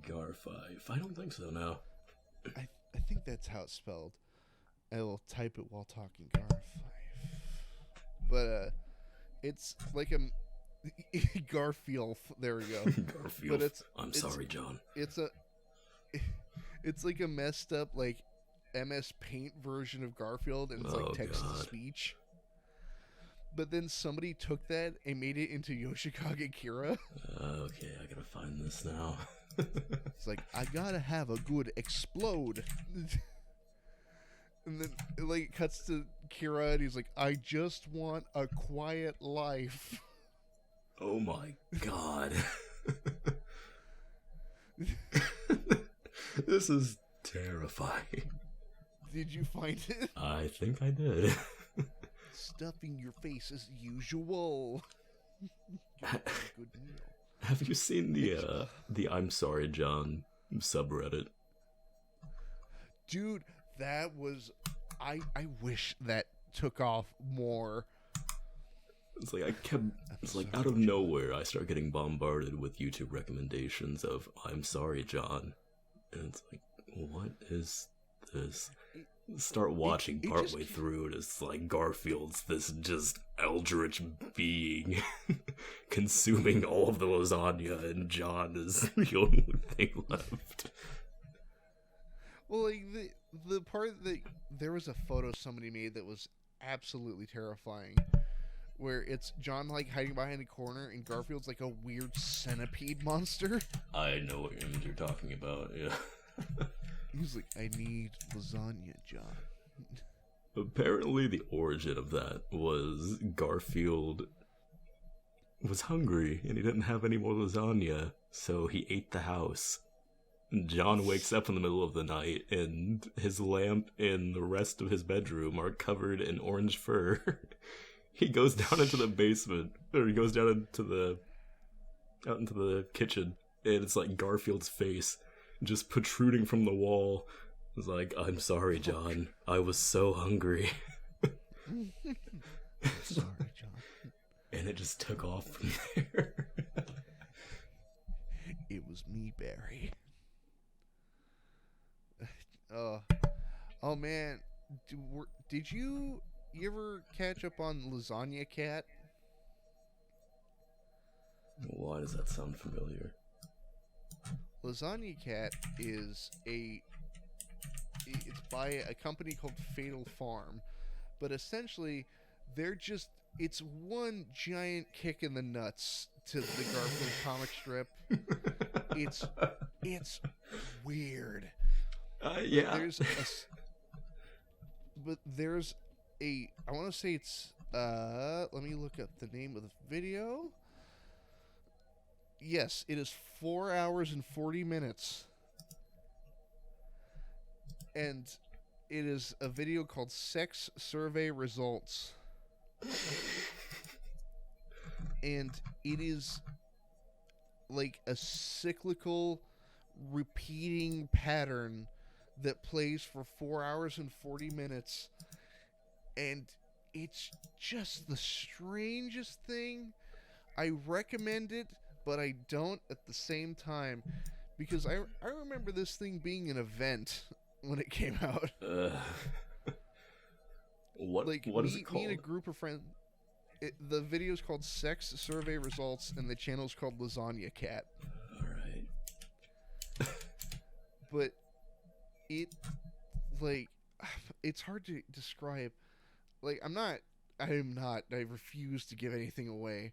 Garfife? I don't think so, no. I think that's how it's spelled. I will type it while talking. Garfife. But it's like a Garfield. There we go. Garfield. But I'm sorry, John. It's like a messed up like MS Paint version of Garfield, and it's like text to speech. But then somebody took that and made it into Yoshikage Kira. Okay, I gotta find this now. It's like, I gotta have a good explode. And then like it cuts to Kira and he's like, I just want a quiet life. Oh my god. This is terrifying. Did you find it? I think I did. Stuffing your face as usual. Good meal. Have you seen the I'm Sorry John subreddit? Dude, that was... I wish that took off more. It's like out of nowhere I start getting bombarded with YouTube recommendations of I'm Sorry John. And it's like, what is this? Start watching partway through, and it's like Garfield's this just eldritch being consuming all of the lasagna, and John is the only thing left. Well, like the part that there was a photo somebody made that was absolutely terrifying, where it's John like hiding behind a corner, and Garfield's like a weird centipede monster. I know what image you're talking about. Yeah. He's like, I need lasagna, John. Apparently the origin of that was Garfield was hungry and he didn't have any more lasagna, so he ate the house. John wakes up in the middle of the night and his lamp and the rest of his bedroom are covered in orange fur. He goes down into the basement, or he goes down into the kitchen, and it's like Garfield's face just protruding from the wall. It's like, I'm sorry, John. I was so hungry. I'm sorry, John. And it just took off from there. It was me, Barry. Oh man, did you ever catch up on Lasagna Cat? Why does that sound familiar? Lasagna Cat is it's by a company called Fatal Farm, but essentially it's one giant kick in the nuts to the Garfield comic strip. It's weird. Yeah. There's I want to say it's let me look up the name of the video. Yes, it is 4 hours and 40 minutes. And it is a video called Sex Survey Results. And it is like a cyclical, repeating pattern that plays for 4 hours and 40 minutes. And it's just the strangest thing. I recommend it, but I don't at the same time. Because I remember this thing being an event when it came out. What is it called? Me and a group of friends. The video is called Sex Survey Results, and the channel is called Lasagna Cat. Alright. But it's hard to describe. Like, I refuse to give anything away.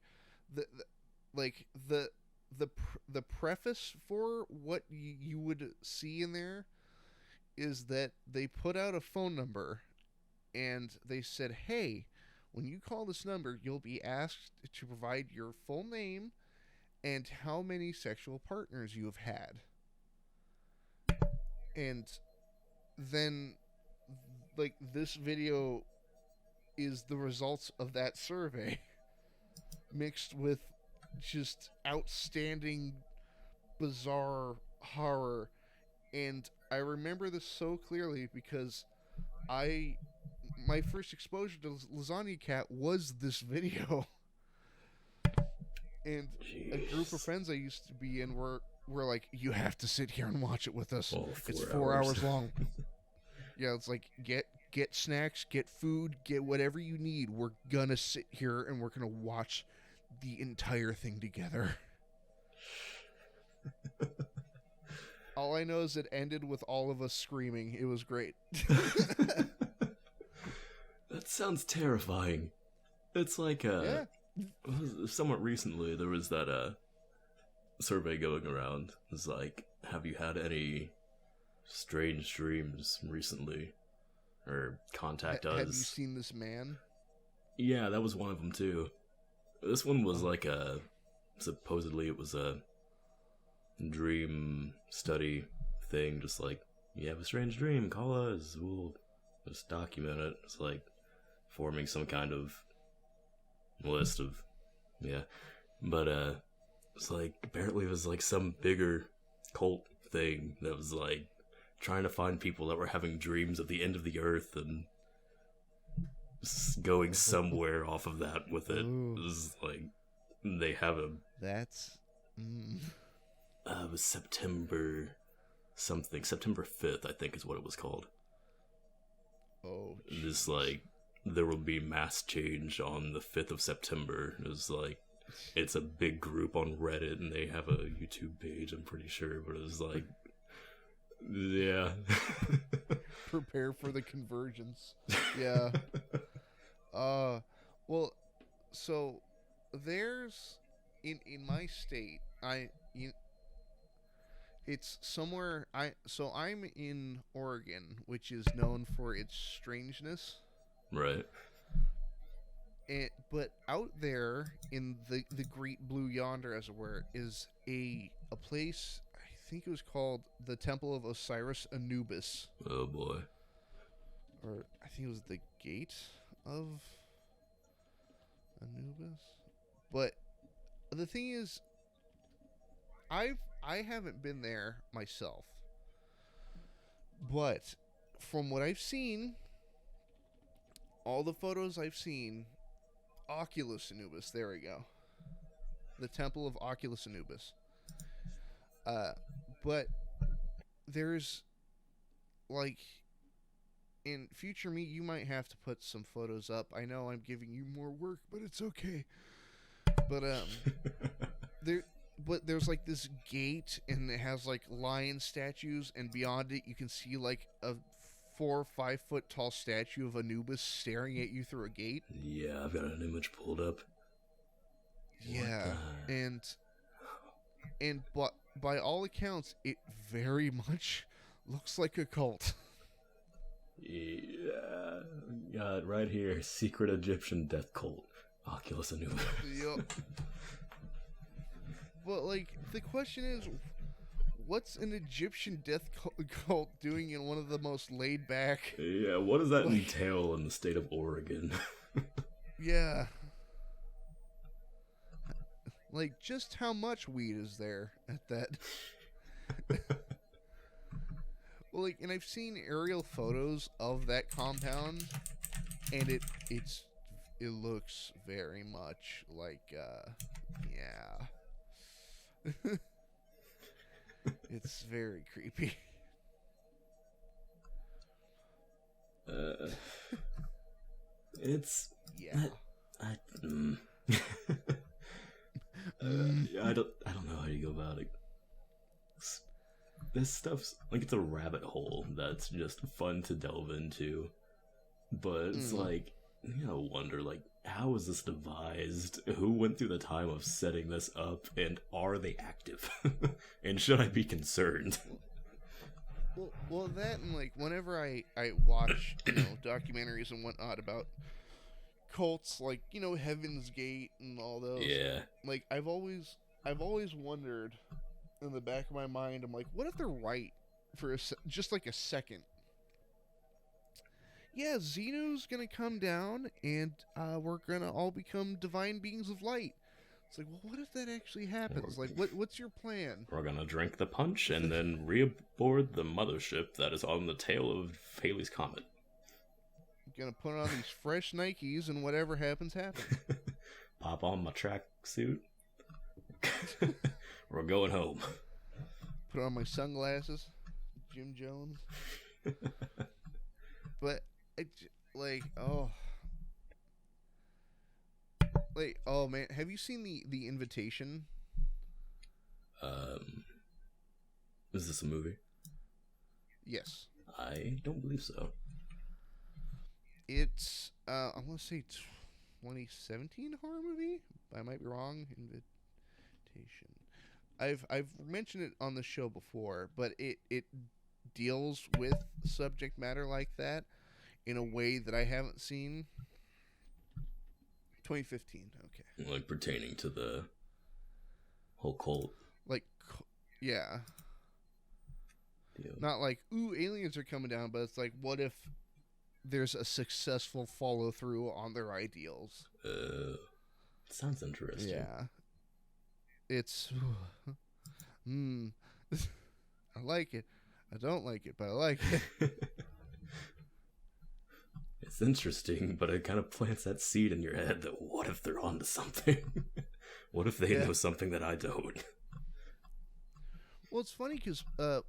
The preface for what you would see in there is that they put out a phone number and they said, hey, when you call this number, you'll be asked to provide your full name and how many sexual partners you have had. And then, like, this video is the results of that survey mixed with just outstanding, bizarre horror. And I remember this so clearly because my first exposure to Lasagna Cat was this video. And Jeez. A group of friends I used to be in were like, you have to sit here and watch it with us. Oh, it's 4 hours long. Yeah, it's like, get snacks, get food, get whatever you need. We're gonna sit here and we're gonna watch the entire thing together. All I know is it ended with all of us screaming. It was great. That sounds terrifying. It's like Yeah. somewhat recently there was that survey going around. It's like, have you had any strange dreams recently? Or contact us. Have you seen this man? Yeah, that was one of them too. This one was like supposedly it was a dream study thing, just like, you have a strange dream, call us, we'll just document it. It's like forming some kind of list of, yeah. But it's like, apparently it was like some bigger cult thing that was like trying to find people that were having dreams of the end of the earth and going somewhere off of that with it. Ooh. It was like, they have a... That's... it was September something. September 5th, I think is what it was called. Oh, Just like, there will be mass change on the 5th of September. It was like, it's a big group on Reddit and they have a YouTube page, I'm pretty sure, but it was like, yeah. Prepare for the convergence. Yeah. Well, so there's in my state, it's somewhere I'm in Oregon, which is known for its strangeness. Right. But out there in the great blue yonder, as it were, is a place. I think it was called the Temple of Osiris Anubis. Oh boy. Or I think it was the Gate of Anubis. But the thing is, I haven't been there myself. But from what I've seen, all the photos I've seen, Oculus Anubis, there we go. The Temple of Oculus Anubis. But there's, like, in future me, you might have to put some photos up. I know I'm giving you more work, but it's okay. But there's like this gate, and it has like lion statues, and beyond it you can see like a 4 or 5 foot tall statue of Anubis staring at you through a gate. Yeah, I've got an image pulled up. Yeah, and by all accounts, it very much looks like a cult. Yeah, got it right here. Secret Egyptian death cult, Oculus Anubis. Yep. But like the question is, what's an Egyptian death cult doing in one of the most laid back? Yeah, what does that entail in the state of Oregon? Yeah. Like, just how much weed is there at that? Well, like, and I've seen aerial photos of that compound, and it looks very much like, yeah. It's very creepy. It's yeah. I don't know how you go about it. This stuff's like it's a rabbit hole that's just fun to delve into, but it's like you gotta wonder like how was this devised? Who went through the time of setting this up, and are they active? And should I be concerned? Well, that and like whenever I watch documentaries and whatnot about cults like Heaven's Gate and all those. Yeah. Like I've always wondered in the back of my mind. I'm like, what if they're right for just like a second? Yeah, Xeno's gonna come down and we're gonna all become divine beings of light. It's like, well, what if that actually happens? Like, what's your plan? We're gonna drink the punch and then re-aboard the mothership that is on the tail of Halley's Comet. Gonna put on these fresh Nikes and whatever happens, happens. Pop on my tracksuit. We're going home. Put on my sunglasses. Jim Jones. But, oh man, have you seen the Invitation? Is this a movie? Yes. I don't believe so. It's I want to say 2017 horror movie. I might be wrong. Invitation. I've mentioned it on the show before, but it deals with subject matter like that in a way that I haven't seen. 2015. Okay. Like pertaining to the whole cult. Like, yeah. Deal. Not like, ooh, aliens are coming down, but it's like, what if there's a successful follow through on their ideals? Sounds interesting. Yeah. It's I like it. I don't like it, but I like it. It's interesting, but it kind of plants that seed in your head that what if they're onto something? What if they know something that I don't? Well, it's funny because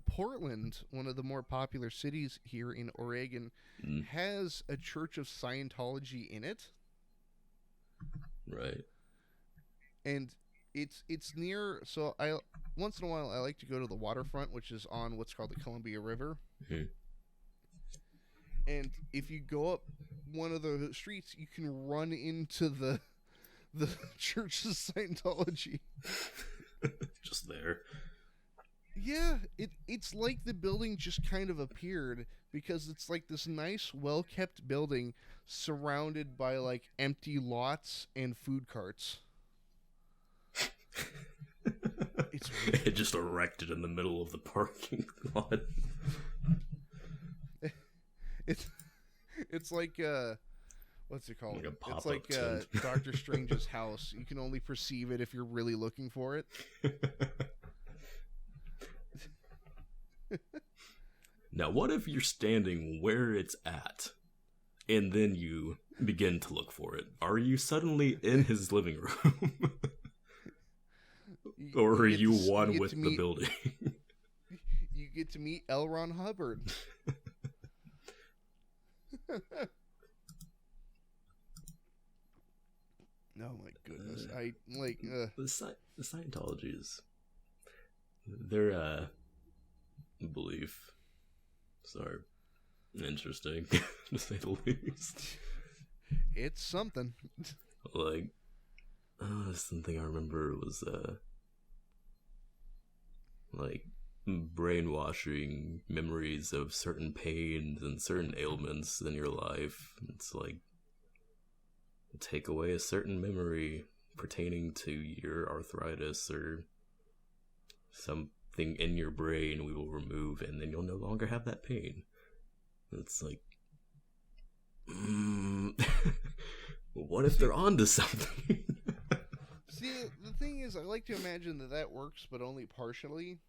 Portland, one of the more popular cities here in Oregon, has a Church of Scientology in it. Right. And it's near. So I once in a while I like to go to the waterfront, which is on what's called the Columbia River. Mm-hmm. And if you go up one of the streets, you can run into the Church of Scientology. Just there. Yeah, it's like the building just kind of appeared because it's like this nice, well-kept building surrounded by like empty lots and food carts. It's weird. It just erected in the middle of the parking lot. It's like what's it called? Like a pop-up it's like tent. Doctor Strange's house. You can only perceive it if you're really looking for it. Now, what if you're standing where it's at, and then you begin to look for it? Are you suddenly in his living room? Or are you one with the building? You get to meet L. Ron Hubbard. Oh my goodness. I like the Scientology their belief are interesting to say the least. It's something. Like something I remember was like brainwashing memories of certain pains and certain ailments in your life. It's like take away a certain memory pertaining to your arthritis or something in your brain we will remove, and then you'll no longer have that pain. It's like, what if they're onto something? See, the thing is, I like to imagine that works, but only partially.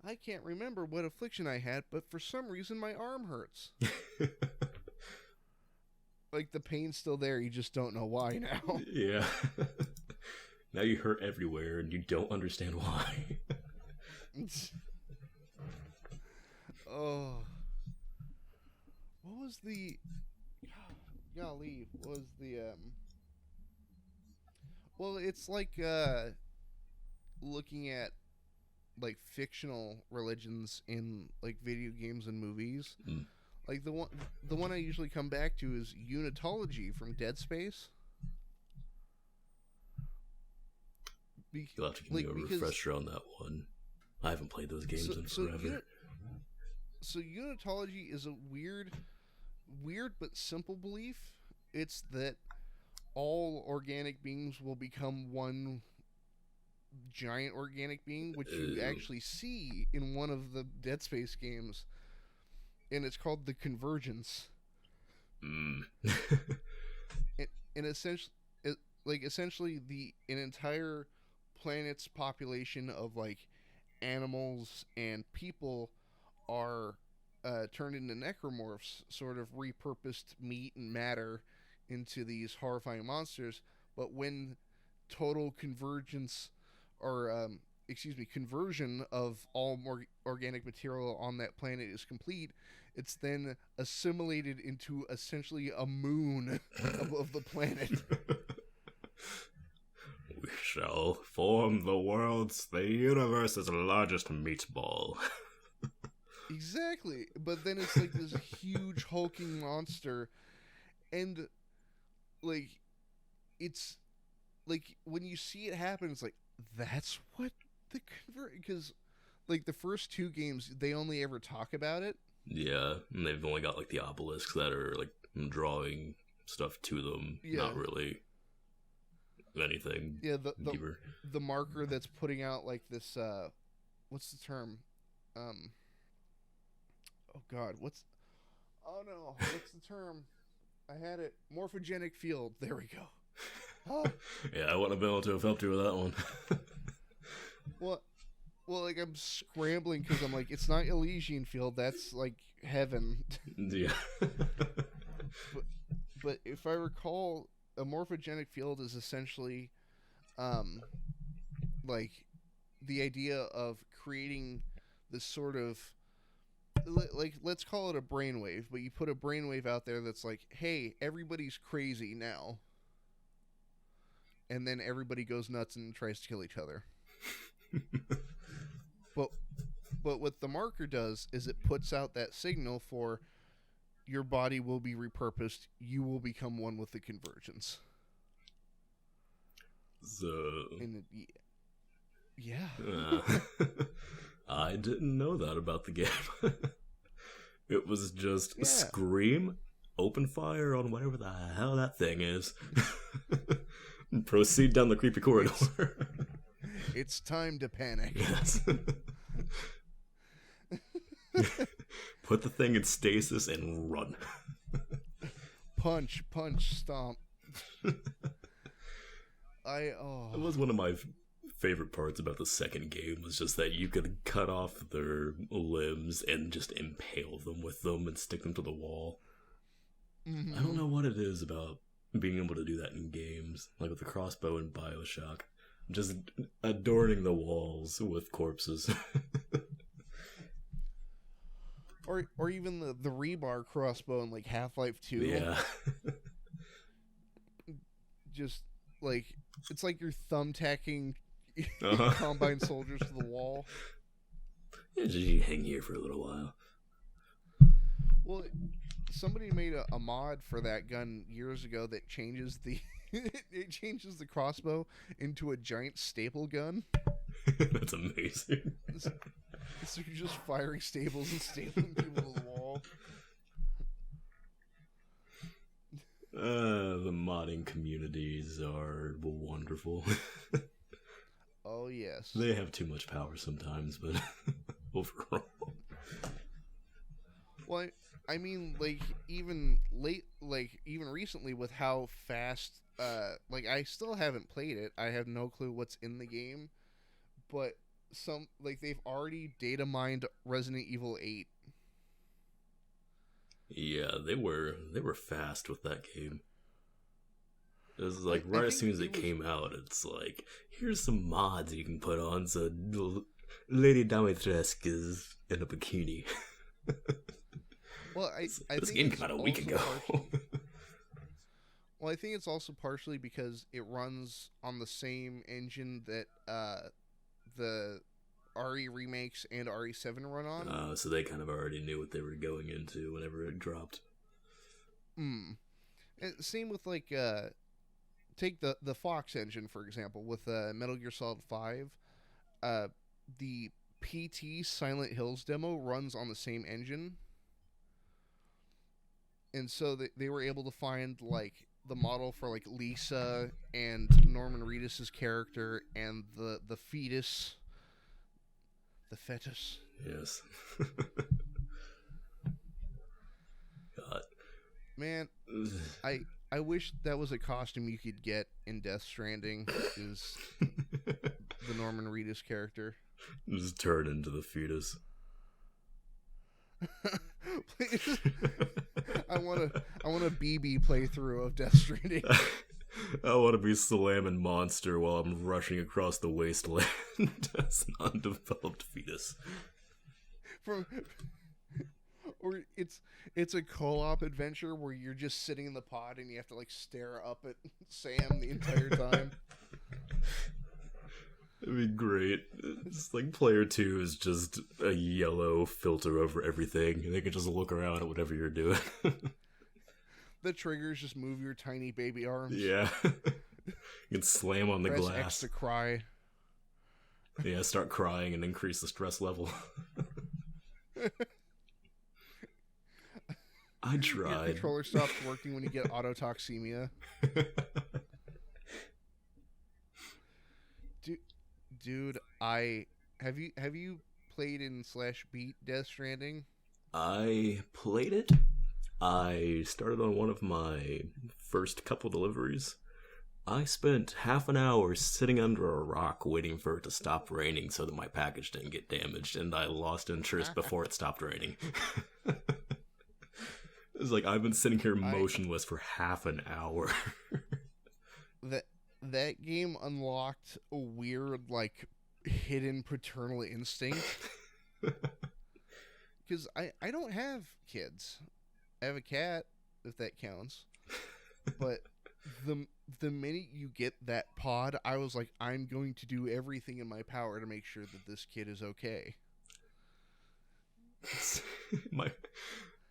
I can't remember what affliction I had, but for some reason my arm hurts. Like, the pain's still there, you just don't know why now. Yeah. Now you hurt everywhere, and you don't understand why. Oh. What was the... Golly, what was the, Well, it's like, looking at, like, fictional religions in, like, video games and movies. Mm. Like, the one I usually come back to is Unitology from Dead Space. You'll have to give me a refresher on that one. I haven't played those games in forever. So Unitology is a weird but simple belief. It's that all organic beings will become one giant organic being, which you actually see in one of the Dead Space games, and it's called the Convergence. And essentially, an entire planet's population of like animals and people are turned into necromorphs, sort of repurposed meat and matter into these horrifying monsters. But when total conversion of all organic material on that planet is complete, it's then assimilated into essentially a moon of the planet. We shall form the universe's largest meatball. Exactly. But then it's like this huge hulking monster, and like, it's like when you see it happen, it's like, that's what the because like the first two games, they only ever talk about it. Yeah, and they've only got like the obelisks that are like drawing stuff to them. Yeah. Not really anything. Yeah, the marker that's putting out like this what's the term? Oh god, what's the term? I had it. Morphogenic field. There we go. Yeah, I wouldn't have been able to have helped you with that one. Well, like, I'm scrambling because I'm like, it's not Elysian field. That's like heaven. Yeah. but if I recall, a morphogenic field is essentially, like, the idea of creating this sort of, like, let's call it a brainwave, but you put a brainwave out there that's like, hey, everybody's crazy now. And then everybody goes nuts and tries to kill each other. But what the marker does is it puts out that signal for your body will be repurposed. You will become one with the convergence. So... Yeah. I didn't know that about the game. It was just scream, open fire on whatever the hell that thing is. Proceed down the creepy corridor. It's time to panic. Yes. Put the thing in stasis and run. Punch, stomp. It was one of my favorite parts about the second game was just that you could cut off their limbs and just impale them with them and stick them to the wall. Mm-hmm. I don't know what it is about being able to do that in games, like with the crossbow in BioShock. Just adorning the walls with corpses. or even the rebar crossbow in like Half-Life 2. Yeah. Just like, it's like you're thumbtacking Combine soldiers to the wall. Yeah, just hang here for a little while. Well, somebody made a mod for that gun years ago that changes the it changes the crossbow into a giant staple gun. That's amazing. So you're just firing staples and stapling people to the wall. The modding communities are wonderful. Oh yes. They have too much power sometimes, but overall. Well, I mean, like even recently with how fast, like I still haven't played it. I have no clue what's in the game, but they've already data mined Resident Evil 8. Yeah, they were fast with that game. It was like I right as think soon as it came out, it's like, here's some mods you can put on so Lady Dimitrescu is in a bikini. Well, I this think game it's came out a week ago. Well, I think it's also partially because it runs on the same engine that the RE remakes and RE7 run on. So they kind of already knew what they were going into whenever it dropped. And same with like take the Fox engine for example with Metal Gear Solid 5. The PT Silent Hills demo runs on the same engine. And so they were able to find like the model for like Lisa and Norman Reedus' character and the fetus. The fetus. Yes. God. Man, I wish that was a costume you could get in Death Stranding, is the Norman Reedus character. Just turn into the fetus. Please. I want a BB playthrough of Death Stranding. I want to be slamming monster while I'm rushing across the wasteland as an undeveloped fetus. Or it's a co-op adventure where you're just sitting in the pod and you have to like stare up at Sam the entire time. It'd be great. It's like player 2 is just a yellow filter over everything, and they can just look around at whatever you're doing. The triggers just move your tiny baby arms. Yeah. You can slam on the Press glass. X to cry. Yeah, start crying and increase the stress level. I tried. Your controller stops working when you get autotoxemia. Dude, have you played in /beat Death Stranding? I played it. I started on one of my first couple deliveries. I spent half an hour sitting under a rock waiting for it to stop raining so that my package didn't get damaged, and I lost interest before it stopped raining. It's like I've been sitting here motionless for half an hour. That game unlocked a weird, like, hidden paternal instinct. Because I don't have kids. I have a cat, if that counts. But the minute you get that pod, I was like, I'm going to do everything in my power to make sure that this kid is okay.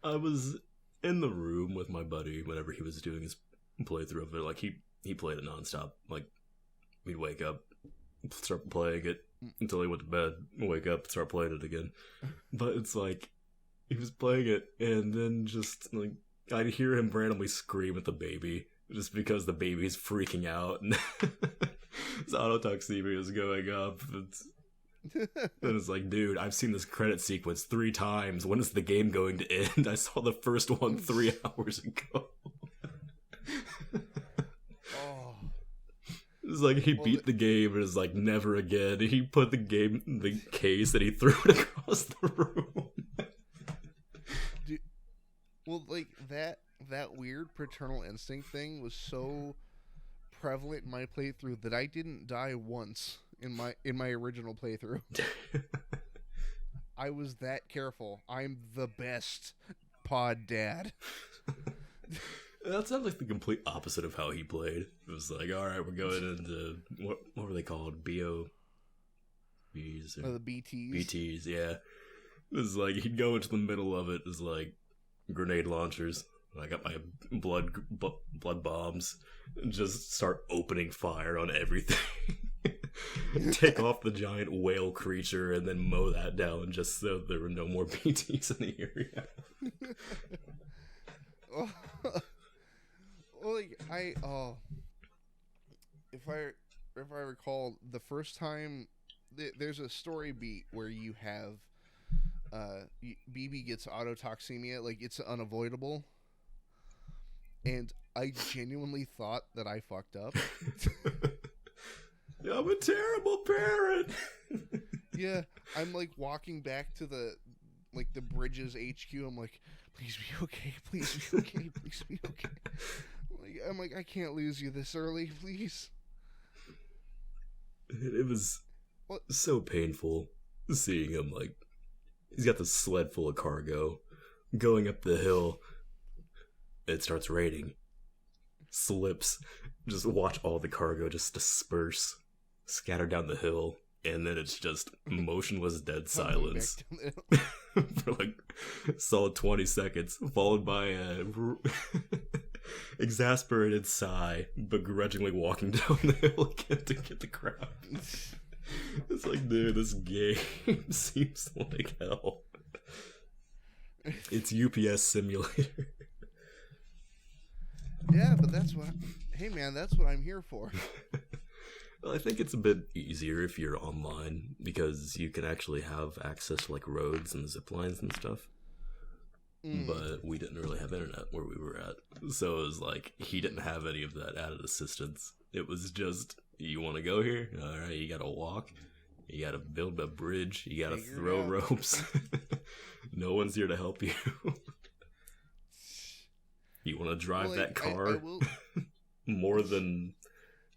I was in the room with my buddy whenever he was doing his playthrough of it. Like, he played it nonstop. Like, we'd wake up, start playing it until he went to bed, wake up, start playing it again. But it's like, he was playing it, and then just, like, I'd hear him randomly scream at the baby, just because the baby's freaking out, and his autotoxemia is going up. And it's like, dude, I've seen this credit sequence 3 times. When is the game going to end? I saw the first one 3 hours ago. Oh. It's like he beat the game and is like, never again. He put the game in the case and he threw it across the room. Dude, well, like, that weird paternal instinct thing was so prevalent in my playthrough that I didn't die once in my original playthrough. I was that careful. I'm the best pod dad. That sounds like the complete opposite of how he played. It was like, alright, we're going into, what were they called? BOBs? The BTs? BTs, yeah. It was like, he'd go into the middle of it, it was like, grenade launchers. I got my blood bombs, and just start opening fire on everything. Take off the giant whale creature, and then mow that down just so there were no more BTs in the area. Well, like, recall, the first time there's a story beat where you have BB gets autotoxemia, like it's unavoidable, and I genuinely thought that I fucked up. I'm a terrible parent. Yeah, I'm like walking back to the Bridges HQ. I'm like, please be okay, please be okay, please be okay. I'm like, I can't lose you this early, please. It was so painful seeing him, like, he's got this sled full of cargo going up the hill. It starts raining. Slips. Just watch all the cargo just disperse, scatter down the hill, and then it's just motionless dead silence for like solid 20 seconds, followed by a exasperated sigh, begrudgingly walking down the hill again to get the crowd. It's like, dude, this game seems like hell. It's UPS Simulator. Yeah, but that's what... Hey, man, that's what I'm here for. Well, I think it's a bit easier if you're online, because you can actually have access to, like, roads and zip lines and stuff. But we didn't really have internet where we were at. So it was like, he didn't have any of that added assistance. It was just, you want to go here? Alright, you gotta walk. You gotta build a bridge. You gotta throw ropes. No one's here to help you. You want to drive that car more than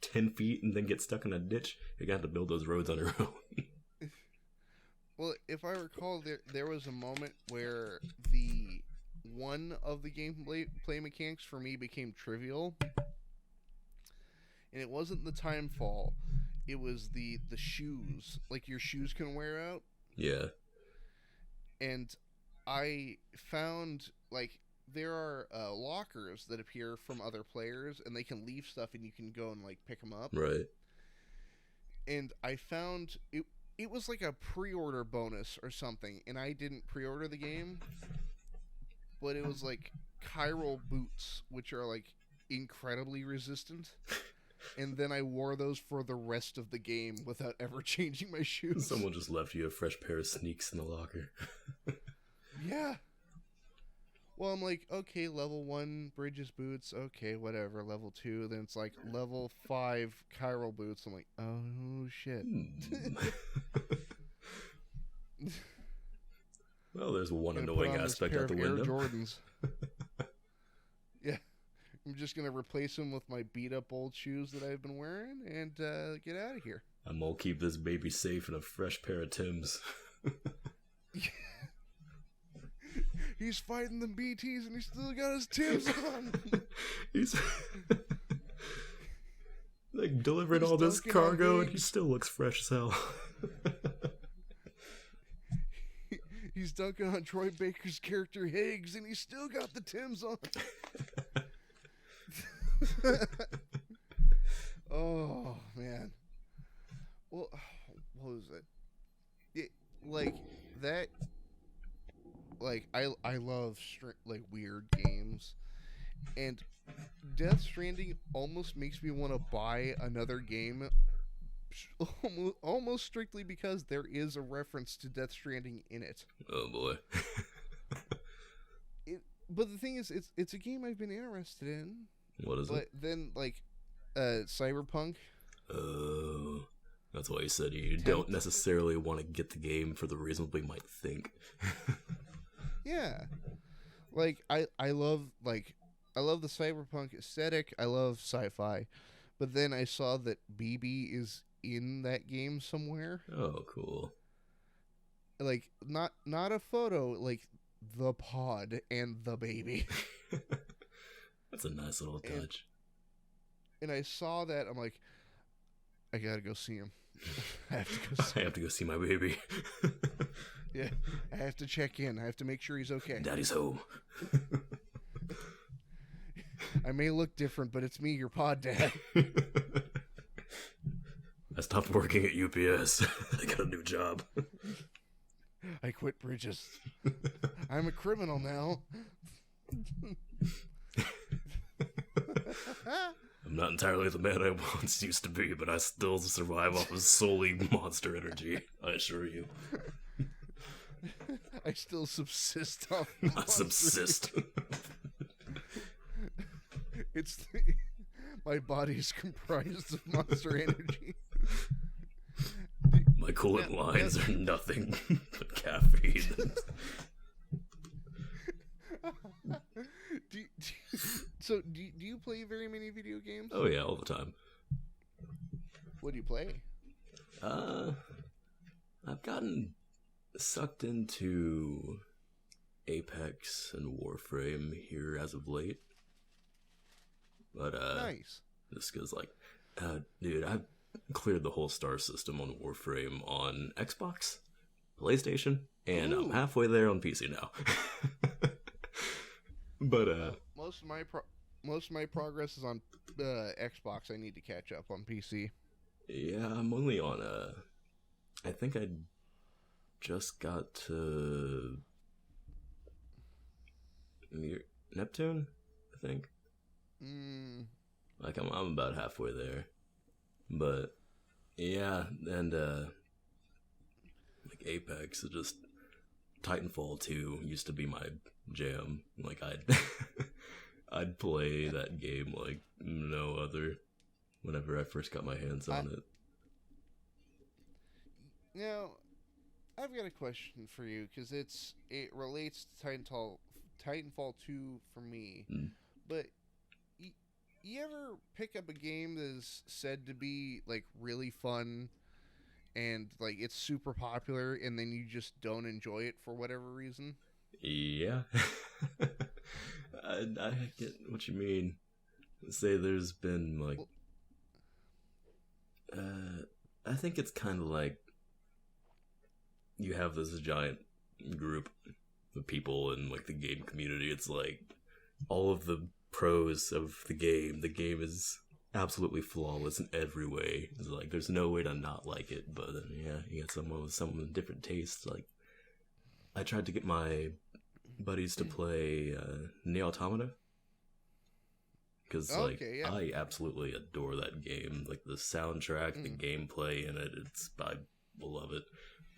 10 feet and then get stuck in a ditch? You're going to have to build those roads on your own. Well, if I recall, there was a moment where one of the gameplay mechanics for me became trivial. And it wasn't the time fall. It was the shoes. Like, your shoes can wear out. Yeah. And I found, like... There are lockers that appear from other players, and they can leave stuff, and you can go and, like, pick them up. Right. And I found... It was like a pre-order bonus or something, and I didn't pre-order the game, but it was, like, chiral boots, which are, like, incredibly resistant. And then I wore those for the rest of the game without ever changing my shoes. Someone just left you a fresh pair of sneaks in the locker. Yeah. Well, I'm like, okay, level 1 Bridges boots, okay, whatever. Level 2, then it's like level 5 chiral boots. I'm like, oh shit. Well, there's one annoying aspect out the window. Air Jordans. Yeah, I'm just gonna replace them with my beat up old shoes that I've been wearing and get out of here. I'm gonna keep this baby safe in a fresh pair of Timbs. He's fighting them BTs and he's still got his Timbs on. He's like delivering all this cargo and he still looks fresh as hell. He's dunking on Troy Baker's character Higgs and he's still got the Timbs on. Oh, man. Well, what was it? Like, that... Like, I love, like, weird games. And Death Stranding almost makes me want to buy another game almost strictly because there is a reference to Death Stranding in it. Oh, boy. But the thing is, it's a game I've been interested in. What is it? But then, like, Cyberpunk. Oh, that's why you said you don't necessarily want to get the game for the reasons we might think. Yeah, like I love the cyberpunk aesthetic. I love sci-fi, but then I saw that BB is in that game somewhere. Oh, cool! Like not a photo, like the pod and the baby. That's a nice little touch. And I saw that. I'm like, I gotta go see him. I have to go see my baby. Yeah, I have to check in. I have to make sure he's okay. Daddy's home. I may look different, but it's me, your pod dad. I stopped working at UPS. I got a new job. I quit Bridges. I'm a criminal now. I'm not entirely the man I once used to be, but I still survive off of solely monster energy, I assure you. I still subsist off I subsist. My body's comprised of monster energy. My coolant lines are nothing but caffeine. Do you play very many video games? Oh yeah, all the time. What do you play? I've gotten sucked into Apex and Warframe here as of late. But nice. Just because, like, dude, I've cleared the whole star system on Warframe on Xbox, PlayStation, and I'm halfway there on PC now. But most of my progress is on Xbox. I need to catch up on PC. Yeah, I'm only on I think I just got to Neptune, I think. Like I'm about halfway there. But yeah, and like Apex, it just Titanfall 2 used to be my jam. Like I'd play that game like no other whenever I first got my hands on it. Now, I've got a question for you because it relates to Titanfall 2 for me. But you ever pick up a game that is said to be like really fun and like it's super popular and then you just don't enjoy it for whatever reason? Yeah. I get what you mean. Say there's been like I think it's kind of like you have this giant group of people in like the game community. It's like all of the pros of the game. The game is absolutely flawless in every way. It's like there's no way to not like it. But then, yeah, you get someone with different tastes. Like I tried to get my buddies to play Nier Automata because I absolutely adore that game. Like the soundtrack, the gameplay in it, I love it.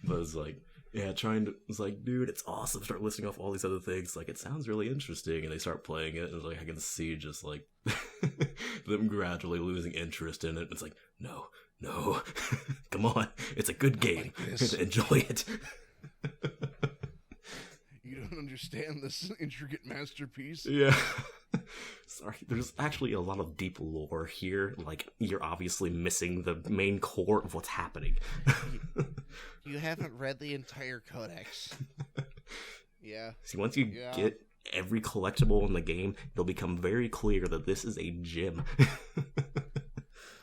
But it's like, yeah, it's like, dude, it's awesome. Start listing off all these other things. Like, it sounds really interesting. And they start playing it. And it's like, I can see just like them gradually losing interest in it. It's like, no, come on. It's a good game. Like enjoy it. You don't understand this intricate masterpiece. Yeah. Sorry, there's actually a lot of deep lore here. Like, you're obviously missing the main core of what's happening. You haven't read the entire codex. Yeah. See, once you get every collectible in the game, it'll become very clear that this is a gem.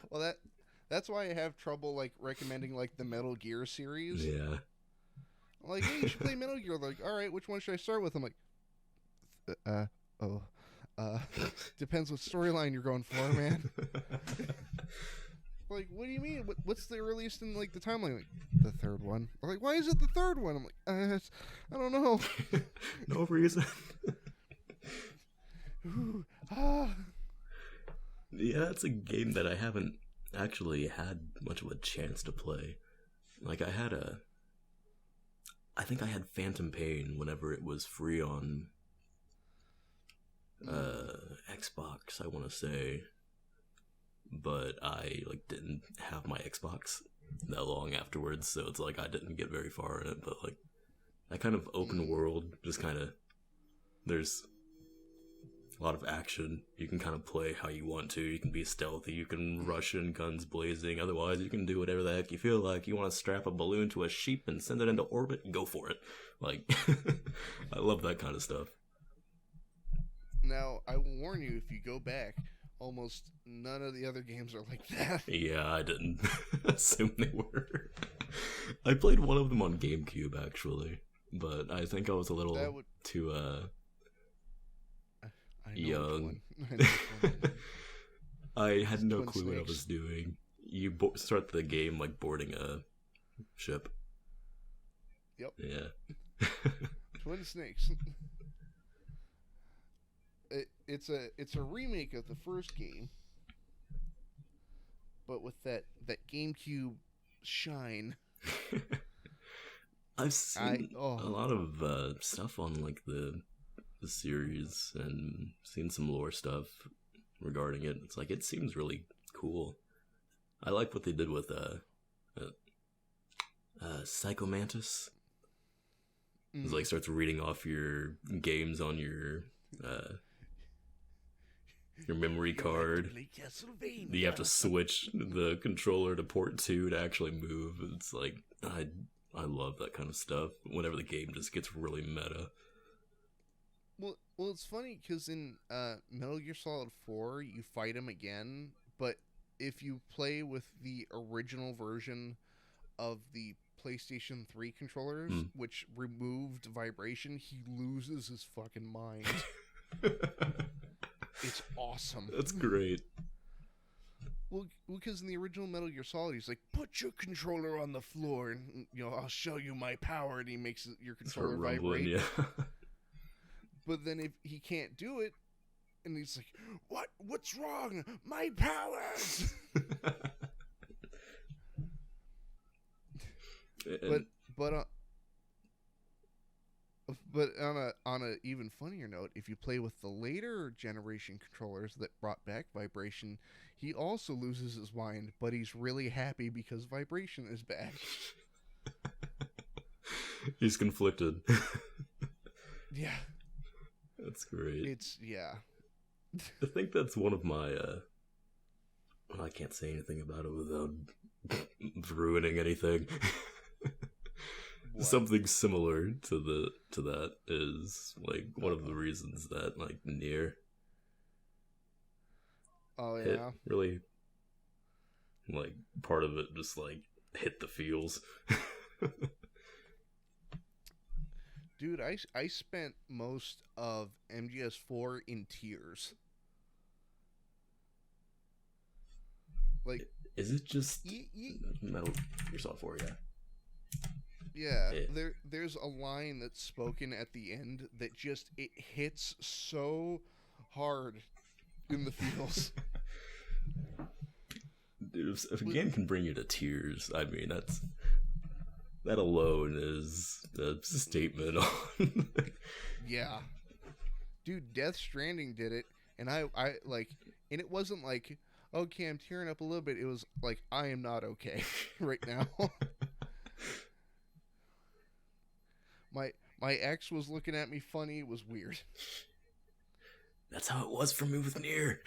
Well, that's why I have trouble, like, recommending, like, the Metal Gear series. Yeah. I'm like, hey, you should play Metal Gear. They're like, alright, which one should I start with? I'm like, depends what storyline you're going for, man. Like, what do you mean? What's they released in, like, the timeline? Like, the third one. I'm like, why is it the third one? I'm like, I don't know. No reason. Yeah, it's a game that I haven't actually had much of a chance to play. Like, I think I had Phantom Pain whenever it was free on Xbox, I want to say. But I like didn't have my Xbox that long afterwards, so it's like I didn't get very far in it. But like that kind of open world, just kind of there's a lot of action. You can kind of play how you want to. You can be stealthy. You can rush in, guns blazing. Otherwise, you can do whatever the heck you feel like. You want to strap a balloon to a sheep and send it into orbit? Go for it. Like I love that kind of stuff. Now, I will warn you, if you go back, almost none of the other games are like that. Yeah, I didn't assume they were. I played one of them on GameCube, actually, but I think I was a little too, young. I had no clue what I was doing. You start the game like boarding a ship. Yep. Yeah. Twin Snakes. It's a remake of the first game, but with that GameCube shine. I've seen a lot of stuff on like the series and seen some lore stuff regarding it. It's like it seems really cool. I like what they did with Psychomantis. It's like starts reading off your games on your memory card. You have to switch the controller to port 2 to actually move. It's like I love that kind of stuff. Whenever the game just gets really meta. Well, it's funny because in Metal Gear Solid 4, you fight him again, but if you play with the original version of the PlayStation 3 controllers, which removed vibration, he loses his fucking mind. It's awesome. That's great. Well, because in the original Metal Gear Solid, he's like, put your controller on the floor, and I'll show you my power, and he makes your controller vibrate. Yeah. But then if he can't do it, and he's like, what's wrong? My powers! But on a even funnier note, if you play with the later generation controllers that brought back vibration, he also loses his mind, but he's really happy because vibration is back. He's conflicted. Yeah. That's great. I think that's one of my I can't say anything about it without ruining anything. Something similar to that is like one of the reasons that like Nier really like part of it just like hit the feels. Dude, I spent most of MGS4 in tears. Like, is it just Metal Gear Solid 4? Yeah, there's a line that's spoken at the end that just it hits so hard in the feels. Dude, if a game can bring you to tears, I mean that alone is a statement on. Yeah, dude, Death Stranding did it, and I like, and it wasn't like, okay, I'm tearing up a little bit. It was like, I am not okay right now. My ex was looking at me funny. It was weird. That's how it was for me with Nier.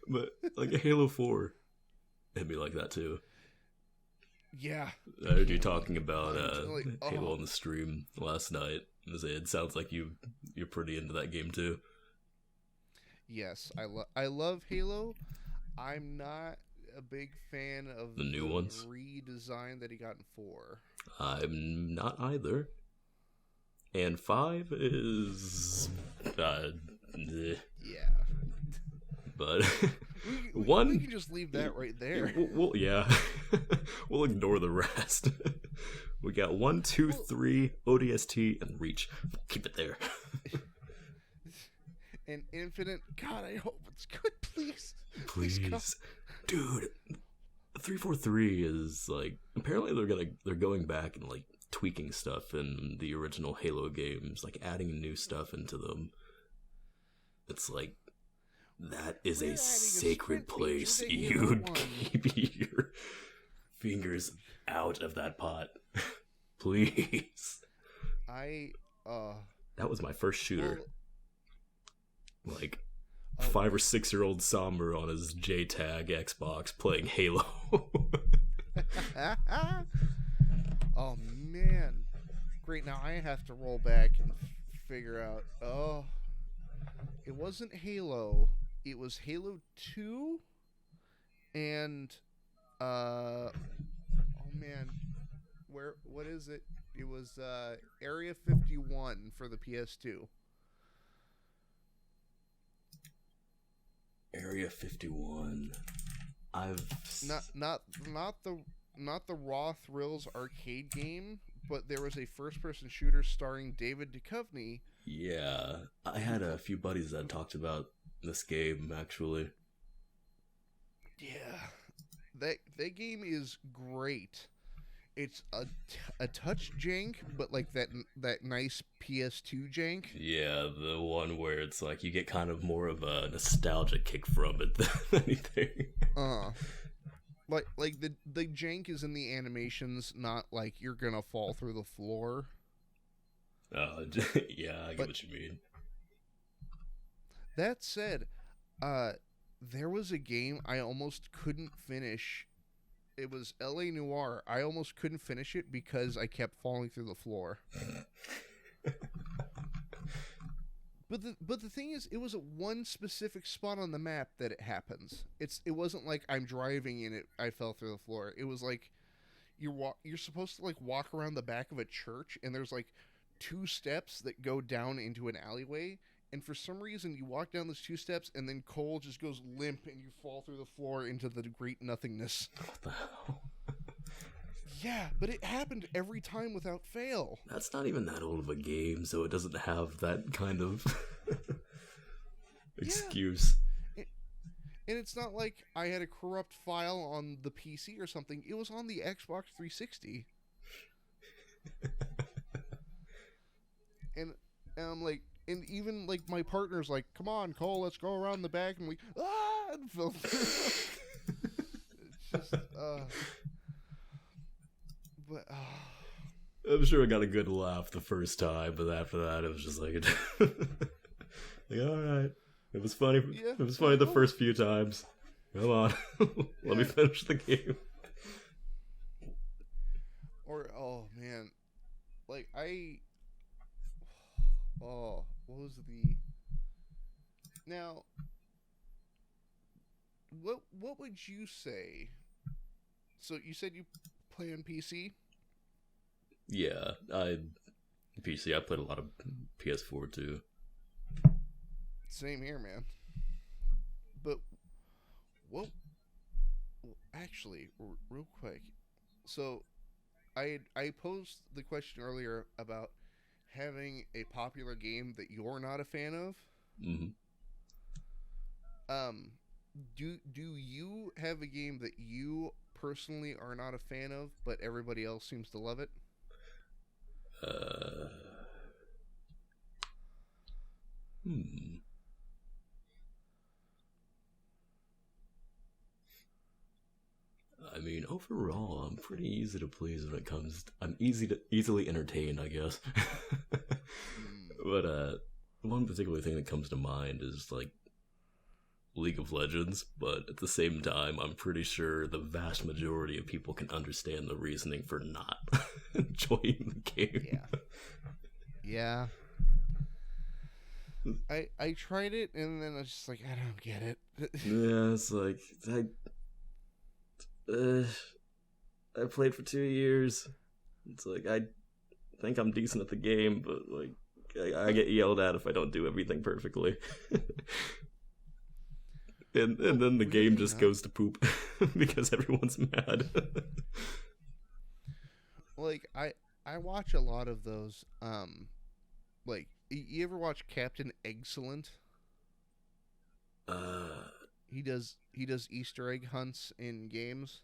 But like a Halo 4, it'd be like that too. Yeah. I heard you talking about Halo on the stream last night. It sounds like you're pretty into that game too. Yes, I love Halo. I'm not a big fan of the new ones redesign that he got in 4. I'm not either. And 5 is yeah. But we can just leave that right there. Yeah. We'll ignore the rest. We got 1, 2, 3, ODST, and Reach. Keep it there. And Infinite. God, I hope it's good, please. Please. Dude, 343 is like, apparently they're going back and like tweaking stuff in the original Halo games, like adding new stuff into them. It's like, that is a sacred place. You keep your fingers out of that pot. Please. That was my first shooter. Like 5 or 6 year old Somber on his JTAG Xbox playing Halo. Oh man. Great, now I have to roll back and figure out. Oh, it wasn't Halo. It was Halo 2 and oh man. What is it? It was Area 51 for the PS2. Area 51. I've not the Raw Thrills arcade game, but there was a first-person shooter starring David Duchovny. Yeah, I had a few buddies that talked about this game actually. Yeah, that game is great. It's a touch jank, but like that nice PS2 jank. Yeah, the one where it's like you get kind of more of a nostalgia kick from it than anything. Uh, like the jank is in the animations, not like you're gonna fall through the floor. Yeah, I get But what you mean. that said, uh, there was a game I almost couldn't finish. It was L.A. Noire. I almost couldn't finish it because I kept falling through the floor. But the thing is, it was at one specific spot on the map that it happens. It wasn't like I'm driving and I fell through the floor. It was like you're supposed to like walk around the back of a church, and there's like two steps that go down into an alleyway, and for some reason you walk down those two steps and then Cole just goes limp and you fall through the floor into the great nothingness. What the hell? Yeah, but it happened every time without fail. That's not even that old of a game, so it doesn't have that kind of excuse. And it's not like I had a corrupt file on the PC or something. It was on the Xbox 360. and I'm like, and even like my partner's like, "Come on, Cole, let's go around the back," and we and fell through. It's just but I'm sure I got a good laugh the first time, but after that, it was just like, like, all right, it was funny. Yeah. It was funny the first few times. Come on, let me finish the game. Or oh man, like what was the now? What would you say? So you said you play on PC? Yeah, PC. I played a lot of PS4 too. Same here, man. But what? Actually, real quick. So, I posed the question earlier about having a popular game that you're not a fan of. Mm-hmm. Do you have a game that you personally are not a fan of, but everybody else seems to love it? I mean, overall, I'm pretty easy to please when it comes. I'm easily entertained, I guess. But one particular thing that comes to mind is like League of Legends, but at the same time, I'm pretty sure the vast majority of people can understand the reasoning for not enjoying the game. Yeah. I tried it, and then I was just like, I don't get it. Yeah, it's like I played for 2 years. It's like I think I'm decent at the game, but like I get yelled at if I don't do everything perfectly. And then the game just goes to poop because everyone's mad. Like I watch a lot of those. Like you ever watch Captain Excellent? He does Easter egg hunts in games.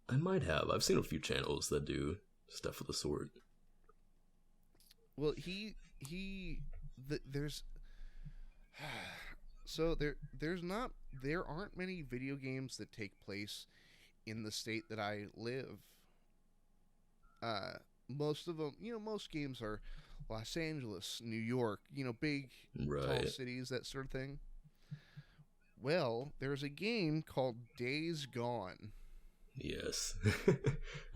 I might have. I've seen a few channels that do stuff of the sort. Well, there's so there aren't many video games that take place in the state that I live. Most of them, most games are Los Angeles, New York, big tall cities, that sort of thing. Well, there's a game called Days Gone. Yes.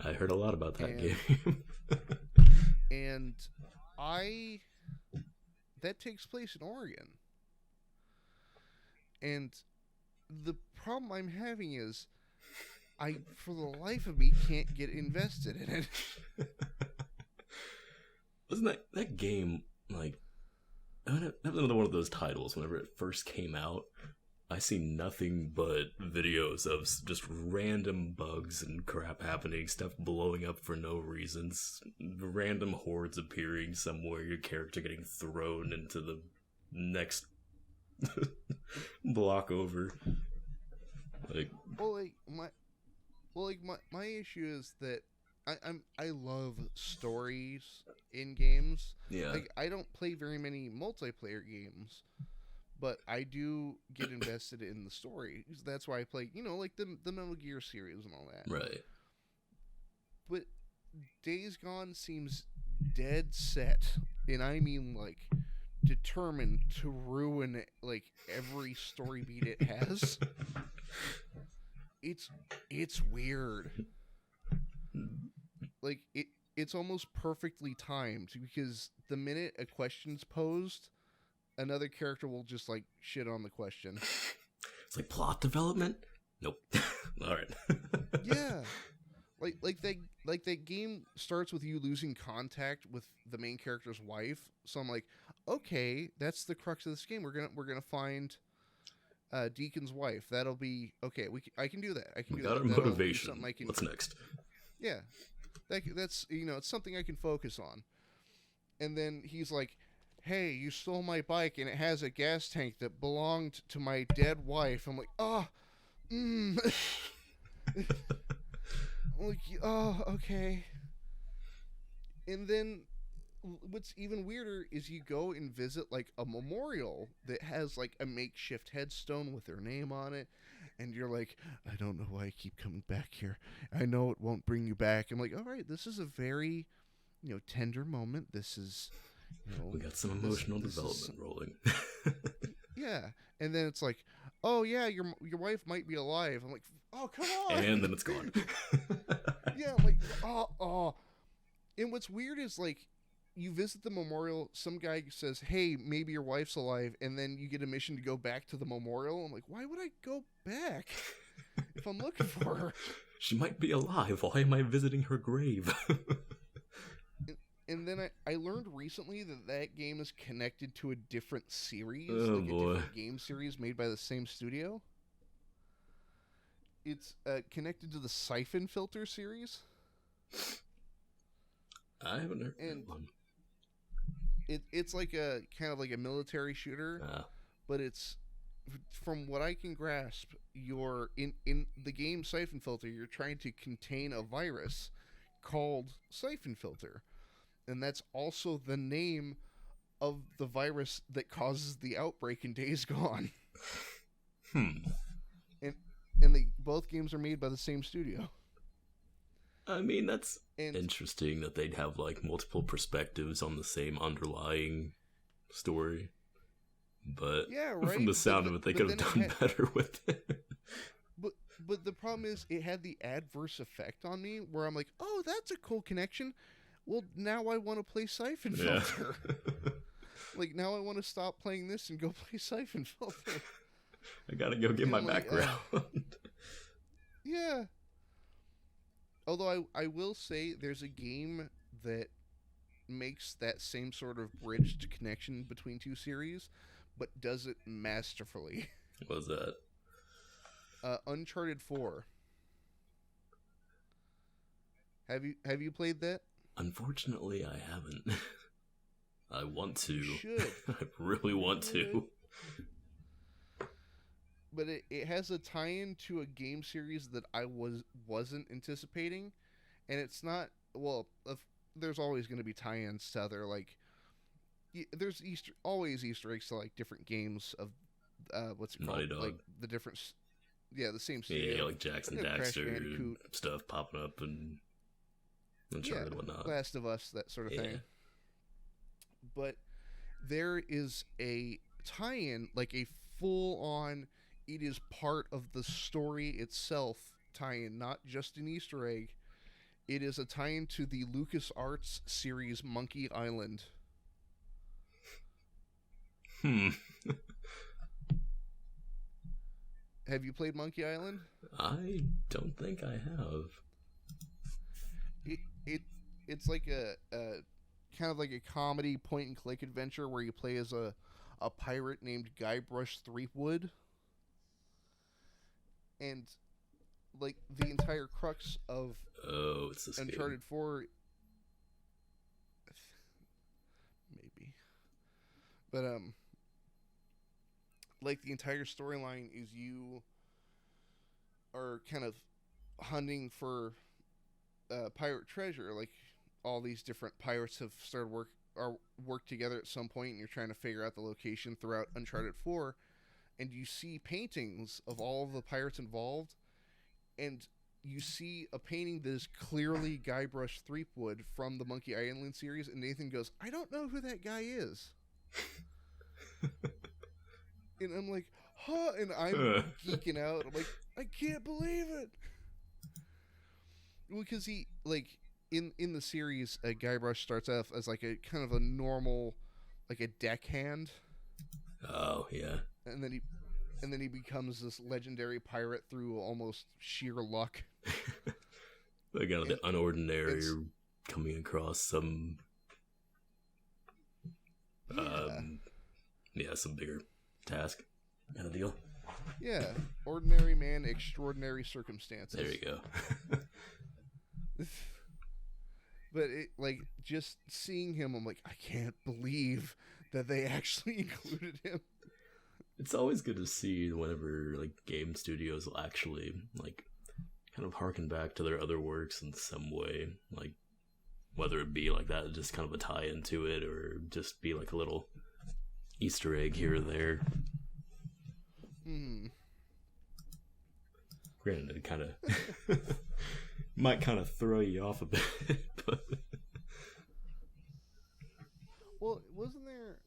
I heard a lot about that game. And that takes place in Oregon. And the problem I'm having is I, for the life of me, can't get invested in it. Wasn't that game, like, that was another one of those titles, whenever it first came out, I see nothing but videos of just random bugs and crap happening, stuff blowing up for no reasons, random hordes appearing somewhere, your character getting thrown into the next block over. Like, Well, my issue is that I love stories in games. yeah, Like, I don't play very many multiplayer games, but I do get invested in the story. That's why I play, like the Metal Gear series and all that. right. But Days Gone seems dead set, and I mean like determined to ruin like every story beat it has. It's weird. Like it's almost perfectly timed because the minute a question's posed, another character will just like shit on the question. It's like plot development. Nope. All right. Yeah. Like that game starts with you losing contact with the main character's wife. So I'm like, okay, that's the crux of this game. We're gonna find Deacon's wife. That'll be okay. I can do that. I can We do got that. our That'll be motivation. something I can. What's next? Yeah, that's it's something I can focus on. And then he's like, "Hey, you stole my bike, and it has a gas tank that belonged to my dead wife." I'm like, "Oh, like, oh, okay." And then what's even weirder is you go and visit like a memorial that has like a makeshift headstone with their name on it, and you're like, I don't know why I keep coming back here. I know it won't bring you back. I'm like, all right, this is a very tender moment. This is we got some emotional development rolling. Yeah. And then it's like, oh yeah, your wife might be alive. I'm like, oh, come on. And then it's gone. Yeah, I'm like, oh. And what's weird is like, you visit the memorial, some guy says, hey, maybe your wife's alive, and then you get a mission to go back to the memorial. I'm like, why would I go back if I'm looking for her? She might be alive. Why am I visiting her grave? And then I learned recently that game is connected to a different series, Oh, like boy. a different game series made by the same studio. It's connected to the Siphon Filter series. I haven't heard And that one. It's like a kind of like a military shooter, but it's, from what I can grasp, you're in the game Siphon Filter, you're trying to contain a virus called Siphon Filter, and that's also the name of the virus that causes the outbreak in Days Gone. And both games are made by the same studio. I mean, that's interesting that they'd have like multiple perspectives on the same underlying story. But yeah, right? From the sound of it, they could have done better with it. But the problem is, it had the adverse effect on me where I'm like, oh, that's a cool connection. Well, now I want to play Siphon Filter. Like, now I want to stop playing this and go play Siphon Filter. I gotta go get my background. Yeah. Although I will say there's a game that makes that same sort of bridged connection between two series, but does it masterfully. What was that? Uncharted 4. Have you played that? Unfortunately, I haven't. I want to. You should. I really want to. But it has a tie-in to a game series that I wasn't anticipating, and it's not, well, there's always going to be tie-ins to other, like, there's always Easter eggs to like different games of what's it called, like the different, the same studio. Yeah, like Jackson Daxter stuff popping up and Uncharted and whatnot. Last of Us, that sort of thing. But there is a tie-in, like a full-on, it is part of the story itself tie-in, not just an Easter egg. It is a tie-in to the LucasArts series Monkey Island. Have you played Monkey Island? I don't think I have. It's like a kind of like a comedy point-and-click adventure where you play as a pirate named Guybrush Threepwood. And, like, the entire crux of it's this Uncharted game. 4... Maybe. But, like, the entire storyline is you are kind of hunting for pirate treasure. Like all these different pirates have started work together at some point, and you're trying to figure out the location throughout Uncharted 4, and you see paintings of all of the pirates involved, and you see a painting that is clearly Guybrush Threepwood from the Monkey Island series, and Nathan goes, I don't know who that guy is. And I'm like, huh? And I'm geeking out. I'm like, I can't believe it. Well, because he, like, in the series, Guybrush starts off as, like, a kind of a normal, like, a deckhand. Oh, yeah. And then he becomes this legendary pirate through almost sheer luck. Like, out of the unordinary, coming across some... some bigger task kind of deal. Yeah. Ordinary man, extraordinary circumstances. There you go. But it, like, just seeing him, I'm like, I can't believe that they actually included him. It's always good to see whenever, like, game studios will actually, like, kind of harken back to their other works in some way. Like, whether it be like that, just kind of a tie into it, or just be like a little Easter egg here or there. Granted, it kind of might kind of throw you off a bit, but... Well, wasn't there...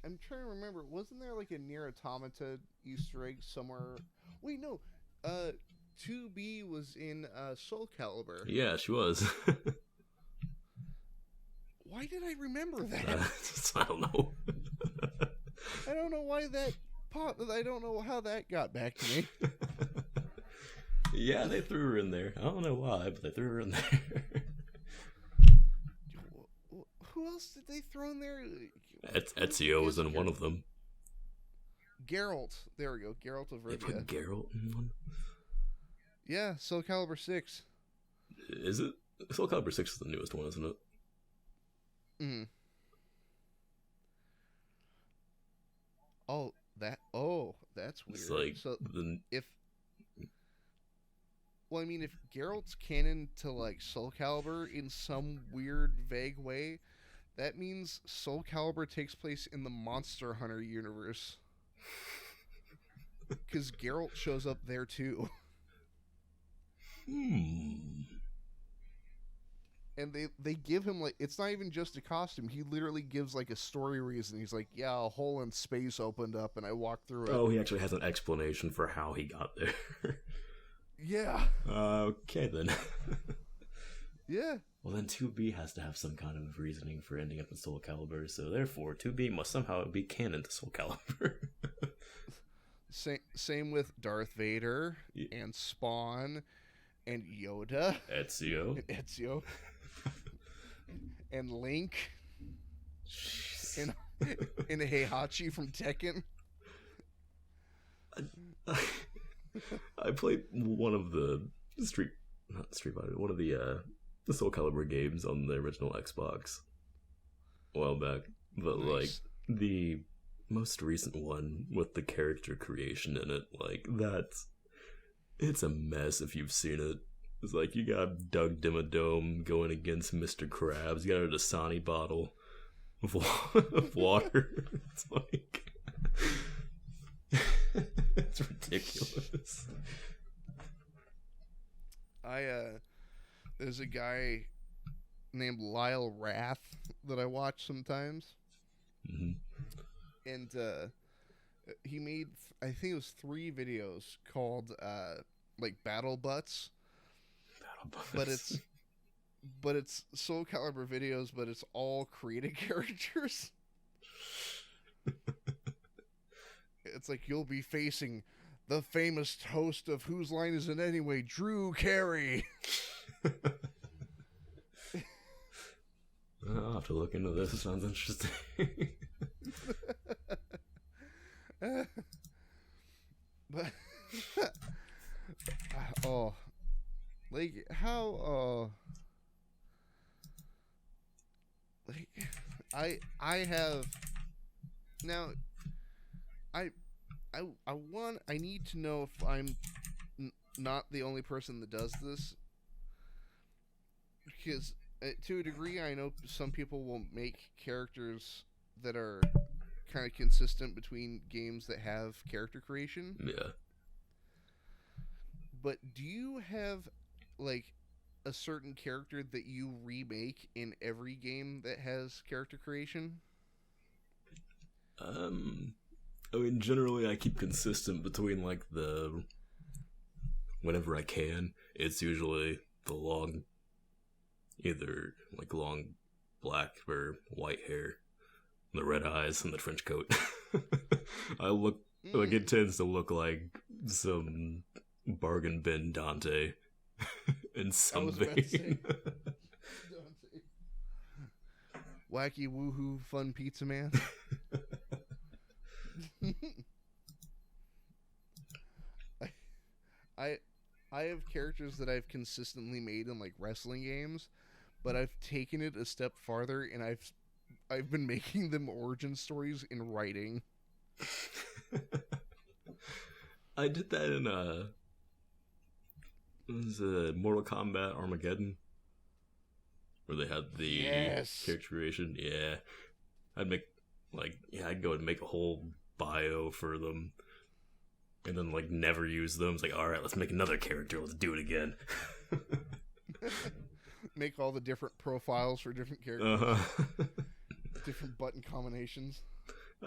I'm trying to remember. Wasn't there like a Nier Automata Easter egg somewhere? Wait, no. 2B was in Soul Calibur. Yeah, she was. Why did I remember that? I don't know. I don't know why that popped. I don't know how that got back to me. Yeah, they threw her in there. I don't know why, but they threw her in there. Who else did they throw in there? Ezio was in one of them. Geralt. There we go. Geralt of Rivia. They put Geralt in one? Yeah, Soul Calibur 6. Is it? Soul Calibur 6 is the newest one, isn't it? Mm-hmm. That's weird. It's like so if Geralt's canon to like Soul Calibur in some weird, vague way, that means Soul Calibur takes place in the Monster Hunter universe. Because Geralt shows up there too. And they give him, like, it's not even just a costume. He literally gives, like, a story reason. He's like, yeah, a hole in space opened up and I walked through it. Oh, he actually has an explanation for how he got there. Yeah. Okay, then. Yeah. Well, then 2B has to have some kind of reasoning for ending up in Soul Calibur, so therefore 2B must somehow be canon to Soul Calibur. Same with Darth Vader and Spawn and Yoda. Ezio. And Link. And Heihachi from Tekken. I played one of the one of the Soul Calibur games on the original Xbox a while back, but Nice. like the most recent one with the character creation in it, like it's a mess if you've seen it. It's like you got Doug Dimmadome going against Mr. Krabs. You got a Dasani bottle of water. It's like it's ridiculous. There's a guy named Lyle Rath that I watch sometimes. Mm-hmm. And he made, I think it was 3 videos called like Battle Butts. But it's Soul Calibur videos, but it's all created characters. It's like you'll be facing the famous host of Whose Line Is It Anyway, Drew Carey. I'll have to look into this. It sounds interesting. But like how like I have now I need to know if I'm not the only person that does this, because to a degree, I know some people will make characters that are kind of consistent between games that have character creation. Yeah. But do you have like a certain character that you remake in every game that has character creation? I mean, generally I keep consistent between like the whenever I can. It's usually the long, either like long black or white hair, the red eyes, and the trench coat. I look like it tends to look like some bargain bin Dante in some vein. Wacky woohoo fun pizza man. I have characters that I've consistently made in like wrestling games, but I've taken it a step farther and I've been making them origin stories in writing. I did that in it was Mortal Kombat Armageddon, where they had the character creation. Yeah, I'd go and make a whole bio for them, and then like never use them. It's like, all right, let's make another character. Let's do it again. Make all the different profiles for different characters, different button combinations.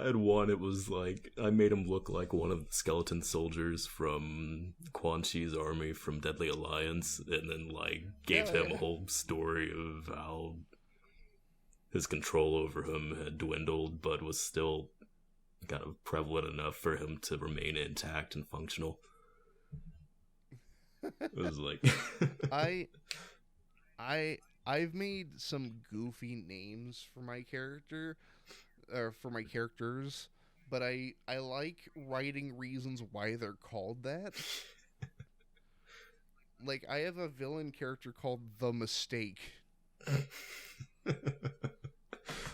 I had one, it was like, I made him look like one of the skeleton soldiers from Quan Chi's army from Deadly Alliance, and then like gave him a whole story of how his control over him had dwindled, but was still kind of prevalent enough for him to remain intact and functional. It was like... I've made some goofy names for my character, or for my characters, but I like writing reasons why they're called that. Like, I have a villain character called The Mistake. And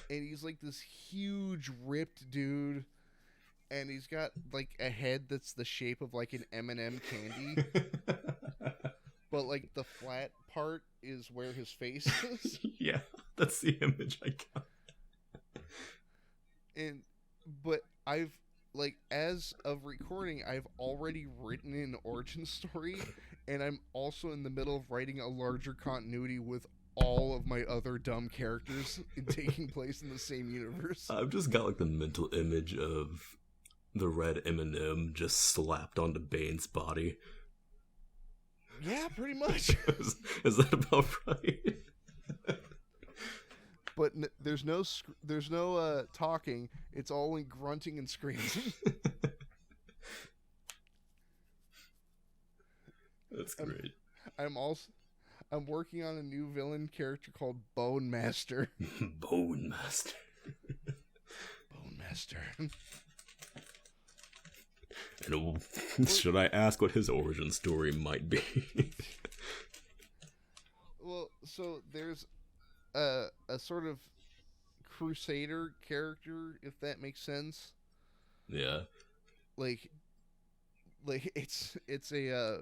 he's like this huge ripped dude, and he's got like a head that's the shape of like an M&M candy. But like the flat part is where his face is. Yeah, that's the image I got. But I've, like, as of recording, I've already written an origin story, and I'm also in the middle of writing a larger continuity with all of my other dumb characters taking place in the same universe. I've just got like the mental image of the red M&M just slapped onto Bane's body. Yeah, pretty much. Is that about right? But there's no talking. It's all in grunting and screaming. That's great. I'm working on a new villain character called Bone Master. Bone Master. Bone Master. And should I ask what his origin story might be? Well, so there's a sort of crusader character, if that makes sense. Yeah. Like it's a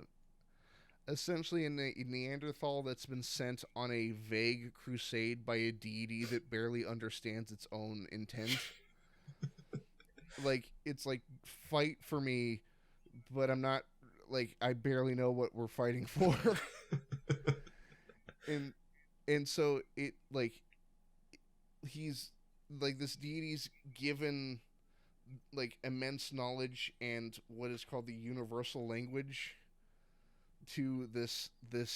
essentially a Neanderthal that's been sent on a vague crusade by a deity that barely understands its own intent. Like, it's like, fight for me, but I'm not, like, I barely know what we're fighting for. And so it, like, he's, like, this deity's given, like, immense knowledge and what is called the universal language to this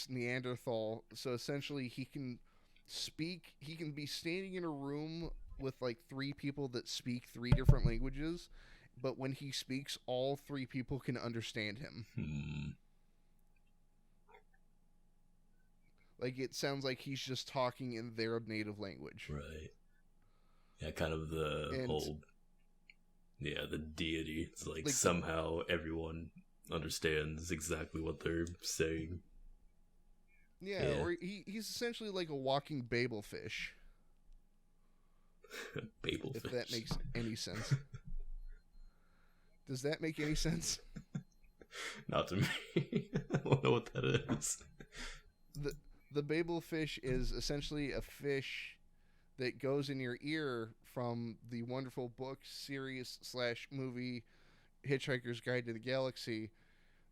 Neanderthal. So essentially he can be standing in a room with like 3 people that speak 3 different languages, but when he speaks, all 3 people can understand him. Like, it sounds like he's just talking in their native language. Right. Yeah, kind of the whole... Yeah, the deity. It's like somehow everyone understands exactly what they're saying. Yeah. Or he's essentially like a walking Babelfish. Babelfish. If that makes any sense. Does that make any sense? Not to me. don't know what that is. The Babelfish is essentially a fish that goes in your ear from the wonderful book series / movie Hitchhiker's Guide to the Galaxy.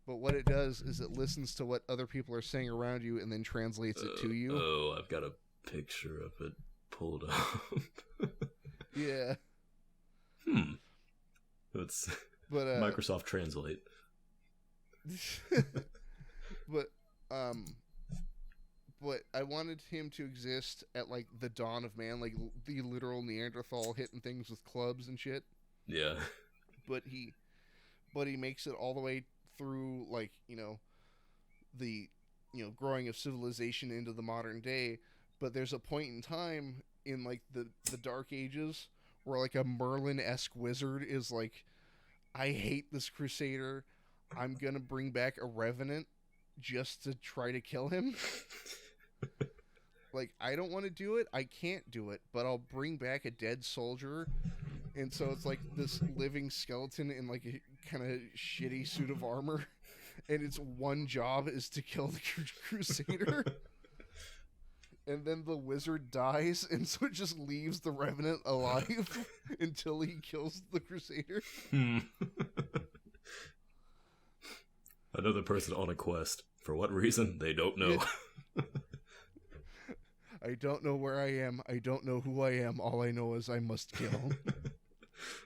But what it does is it listens to what other people are saying around you and then translates it to you. Oh, I've got a picture of it pulled up. Yeah. It's but Microsoft Translate. but I wanted him to exist at like the dawn of man, like the literal Neanderthal hitting things with clubs and shit. Yeah. But he makes it all the way through, like, the growing of civilization into the modern day. But there's a point in time in like the Dark Ages where like a Merlin-esque wizard is like, I hate this crusader, I'm gonna bring back a revenant just to try to kill him. Like, I don't want to do it, I can't do it, but I'll bring back a dead soldier. And so it's like this living skeleton in like a kind of shitty suit of armor, and its one job is to kill the crusader. And then the wizard dies, and so it just leaves the revenant alive until he kills the crusader. Another person on a quest. For what reason? They don't know. Yeah. I don't know where I am. I don't know who I am. All I know is I must kill.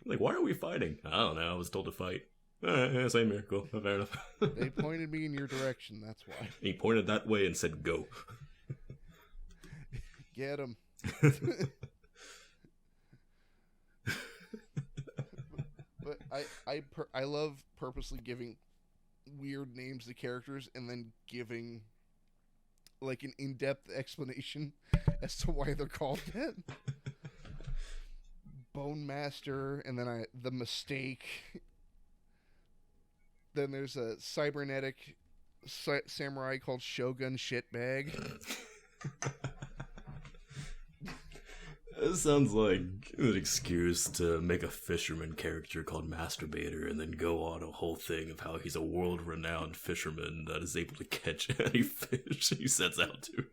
Like, why are we fighting? I don't know. I was told to fight. Yeah, same here. Cool. Fair enough. They pointed me in your direction. That's why. He pointed that way and said, go. Get him. But I love purposely giving weird names to characters and then giving like an in-depth explanation as to why they're called that. Bone Master, and then the Mistake. Then there's a cybernetic samurai called Shogun Shitbag. It sounds like an excuse to make a fisherman character called Masturbator and then go on a whole thing of how he's a world-renowned fisherman that is able to catch any fish he sets out to.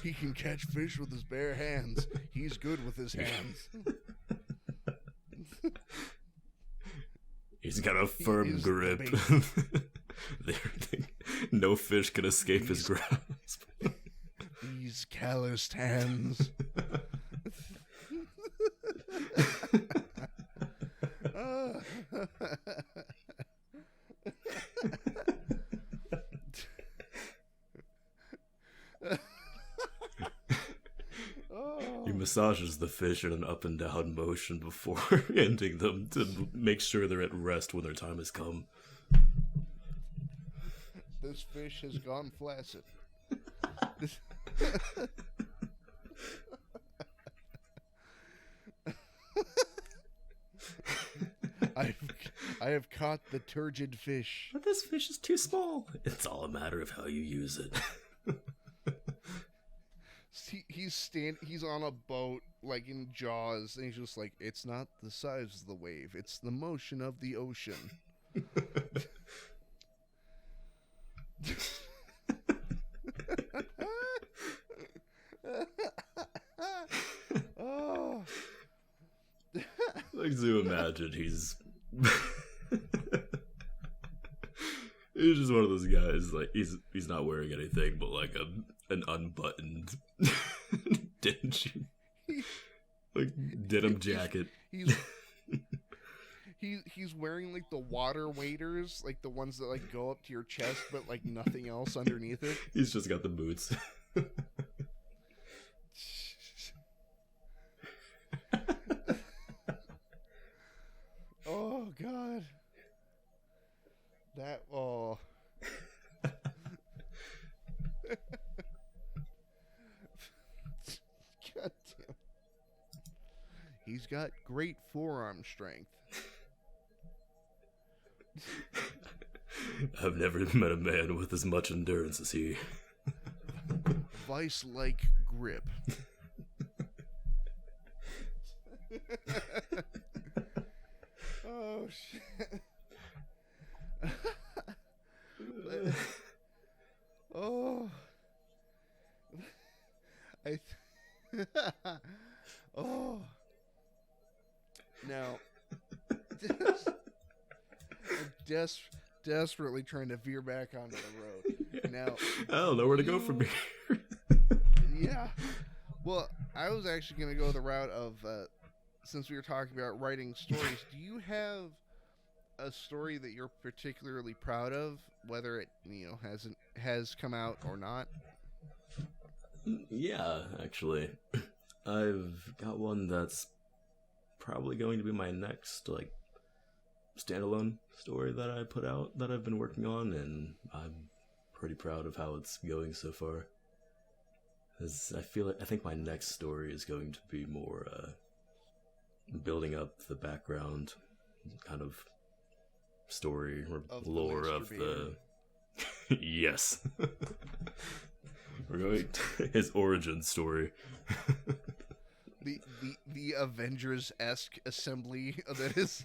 He can catch fish with his bare hands. He's good with his hands. He's got a firm grip. No fish can escape his grasp. These calloused hands. He massages the fish in an up and down motion before ending them to make sure they're at rest when their time has come. This fish has gone flaccid. I have caught the turgid fish. But this fish is too small. It's all a matter of how you use it. He's on a boat like in Jaws, and he's just like, it's not the size of the wave, it's the motion of the ocean. Oh. Like to imagine he's he's just one of those guys, like he's not wearing anything but like an unbuttoned dingy like denim jacket. He's wearing like the water waders, like the ones that like go up to your chest but like nothing else underneath it. He's just got the boots. Oh god. God damn. He's got great forearm strength. I've never met a man with as much endurance as he. Vice-like grip. Oh shit. But, oh, oh. Now, I'm desperately trying to veer back onto the road. Now, I don't know where to go from here. Yeah. Well, I was actually going to go the route of, since we were talking about writing stories, do you have a story that you're particularly proud of, whether it, has come out or not? Yeah, actually. I've got one that's probably going to be my next, standalone story that I put out that I've been working on, and I'm pretty proud of how it's going so far. I think my next story is going to be more building up the background kind of story or of lore of the yes. We're going to his origin story. The Avengers-esque assembly that is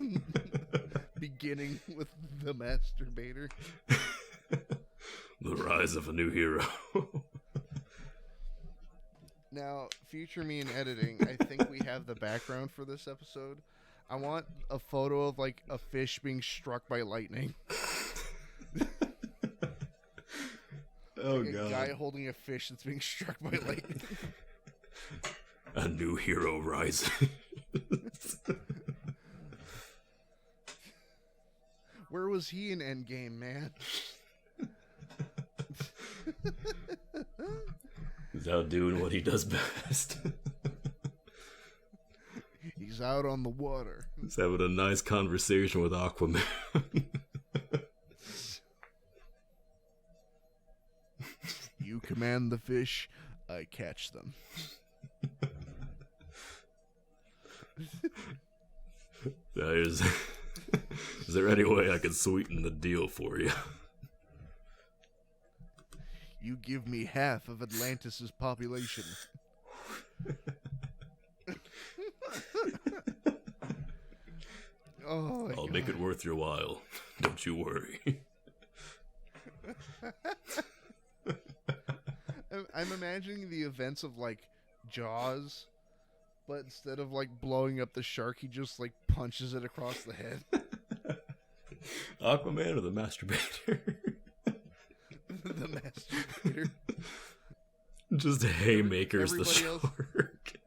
beginning with the masturbator. The rise of a new hero. Now, future me in editing, I think we have the background for this episode. I want a photo of, a fish being struck by lightning. Oh, God. God. A guy holding a fish that's being struck by lightning. A new hero rises. Where was he in Endgame, man? He's out doing what he does best. He's out on the water. He's having a nice conversation with Aquaman. You command the fish, I catch them. Is there any way I can sweeten the deal for you? You give me half of Atlantis' population. Oh, I'll make it worth your while. Don't you worry. I'm imagining the events of Jaws, but instead of blowing up the shark, he just punches it across the head. Aquaman or the masturbator? The masturbator. Just haymakers the shark.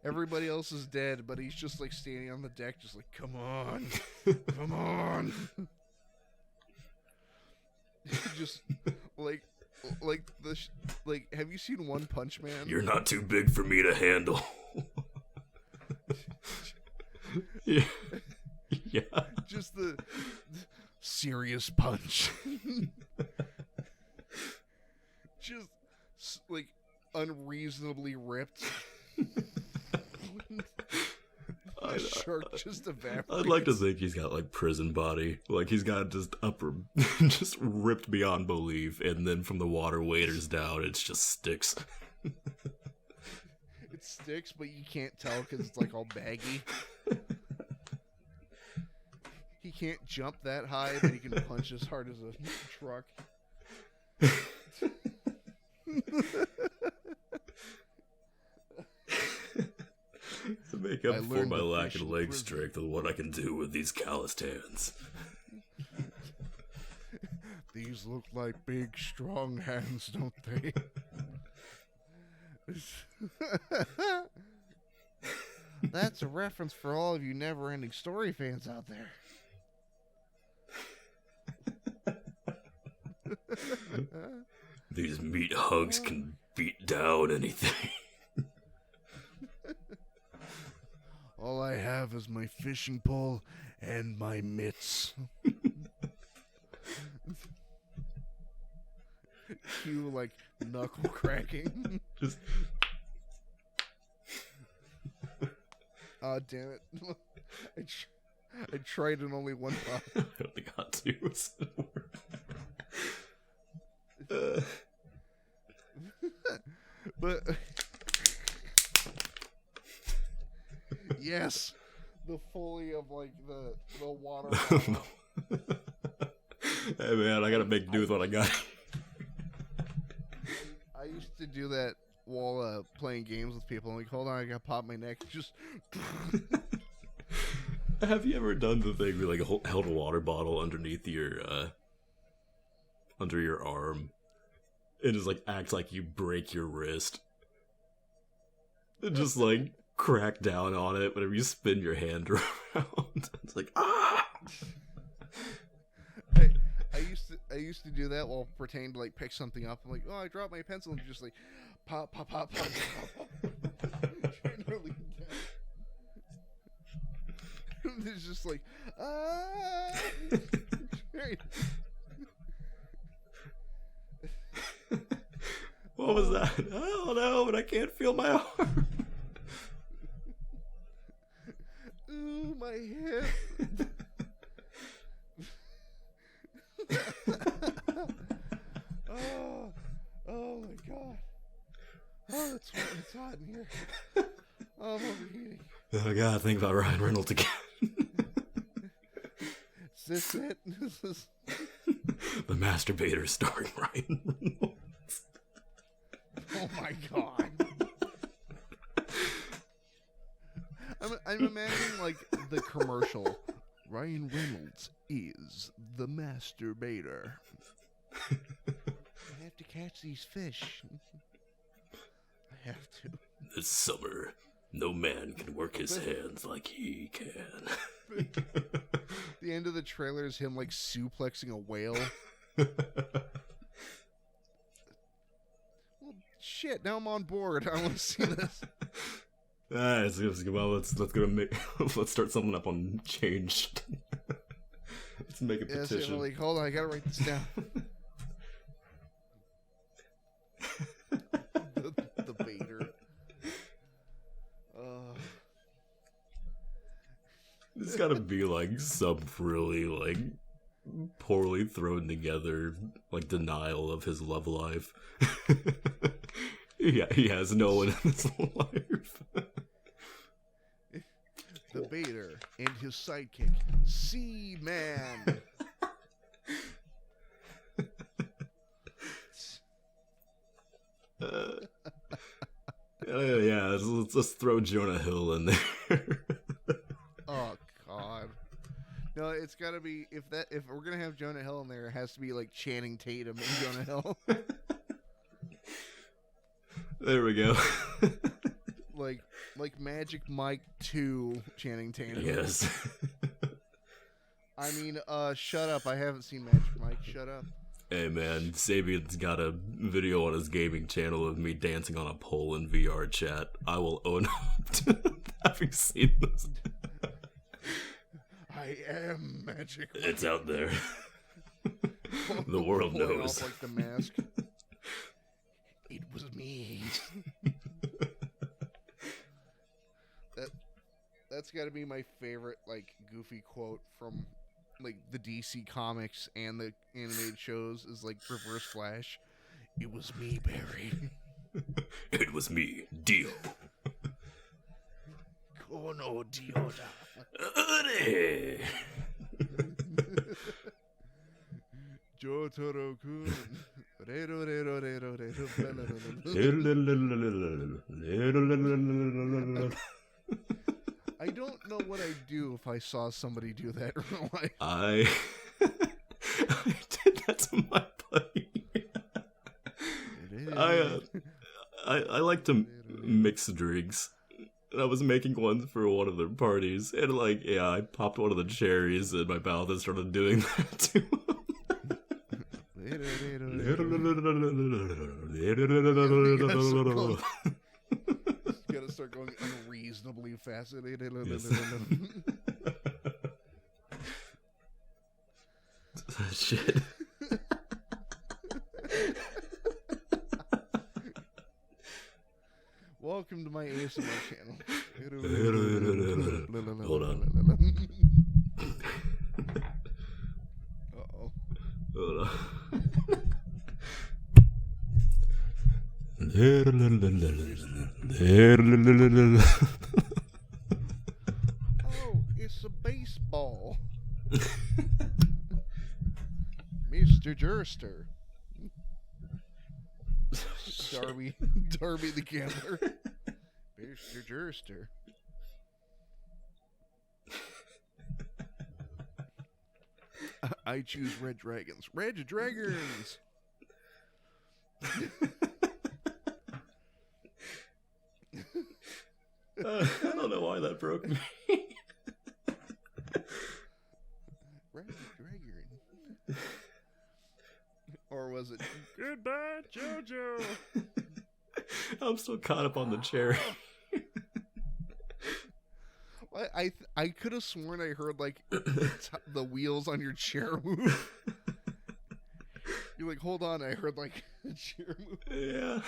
Everybody else is dead, but he's just standing on the deck, just come on, come on. Just have you seen One Punch Man? You're not too big for me to handle. Yeah. Yeah. Just the serious punch. Just unreasonably ripped. The shark just evaporates. I'd like to think he's got prison body. He's got just just ripped beyond belief, and then from the water waders down, it just sticks. It sticks, but you can't tell because it's all baggy. He can't jump that high, but he can punch as hard as a truck. To make up for my lack of leg strength and what I can do with these calloused hands. These look like big, strong hands, don't they? That's a reference for all of you Never-Ending Story fans out there. These meat hugs can beat down anything. All I have is my fishing pole and my mitts. Cue knuckle cracking. Just. Oh, damn it. I tried in only one pop. I only got two. But yes, the Foley of the water. Hey man, I gotta make do with what I got. I used to do that while playing games with people. I'm like, hold on, I gotta pop my neck. Just. Have you ever done the thing where like held a water bottle underneath your under your arm? It just like acts like you break your wrist. It just like crack down on it whenever you spin your hand around. It's like ah. I used to do that while pretending to like pick something up. I'm like, oh, I dropped my pencil, and just like pop, pop, pop, pop, pop. Trying to lean down. It's just like ah. What was that? I don't know, but I can't feel my arm. Ooh, my hip. Oh my god. Oh, it's hot in here. Oh, I'm overheating. Oh god, think about Ryan Reynolds again. Is this it? The Masturbator starring Ryan Reynolds. Oh my god. I'm imagining like the commercial. Ryan Reynolds is the masturbator. I have to catch these fish. I have to. This summer, no man can work his hands like he can. The end of the trailer is him like suplexing a whale. Well, shit. Now I'm on board. I want to see this. Well, let's start something up on Changed. Let's make a petition. Like, hold on, I gotta write this down. the baiter. It's gotta be like some really like poorly thrown together like denial of his love life. Yeah, he has no one in his life. The baiter and his sidekick, Seaman. Yeah, let's throw Jonah Hill in there. Oh god. No, it's gotta be if we're gonna have Jonah Hill in there, it has to be like Channing Tatum and Jonah Hill. There we go. like Magic Mike 2 Channing Tatum. Yes. I mean, shut up. I haven't seen Magic Mike. Shut up. Hey man, Sabian's got a video on his gaming channel of me dancing on a pole in VR chat. I will own up to having seen this. I am Magic Mike. It's out there. The world knows. Off like the mask. It was me. That's got to be my favorite, like, goofy quote from, like, the DC comics and the animated shows is, like, Reverse Flash. It was me, Barry. It was me, Dio. Kono Dioda. Jotaro-kun. I don't know what I'd do if I saw somebody do that in real life. I did that to my buddy. I like to mix drinks. And I was making one for one of their parties, and like, yeah, I popped one of the cherries in my mouth and started doing that to him. Gotta start going unreasonably fast. Yes. Shit. Welcome to my ASMR channel. Hold on. Uh-oh. Hold on. Oh, it's a baseball. Me Mr. Jurster. Darby the gambler. Mr. Jurster. I choose red dragons. Red dragons! I don't know why that broke me. Red dragon. Or was it Goodbye, Jojo? I'm still caught up on the cherry. I could have sworn I heard like the wheels on your chair move. You're like, hold on, I heard like a chair move. Yeah.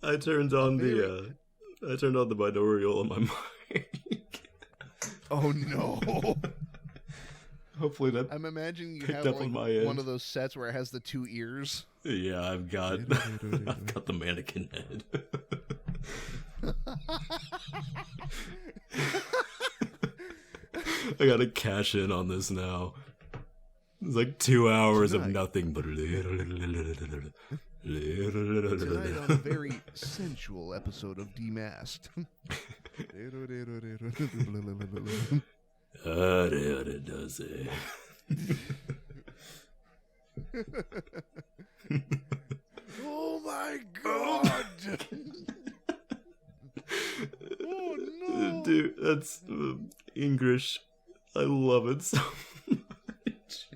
I turned on the binaural on my mic. Oh no. Hopefully that I'm imagining you picked have up like on my end. one of those sets where it has the two ears. Yeah, I've got the mannequin head. I gotta cash in on this now. It's like 2 hours of nothing but Tonight on a very sensual episode of Demasked. Does it? Oh my god! Oh no! Dude, that's English. I love it so much.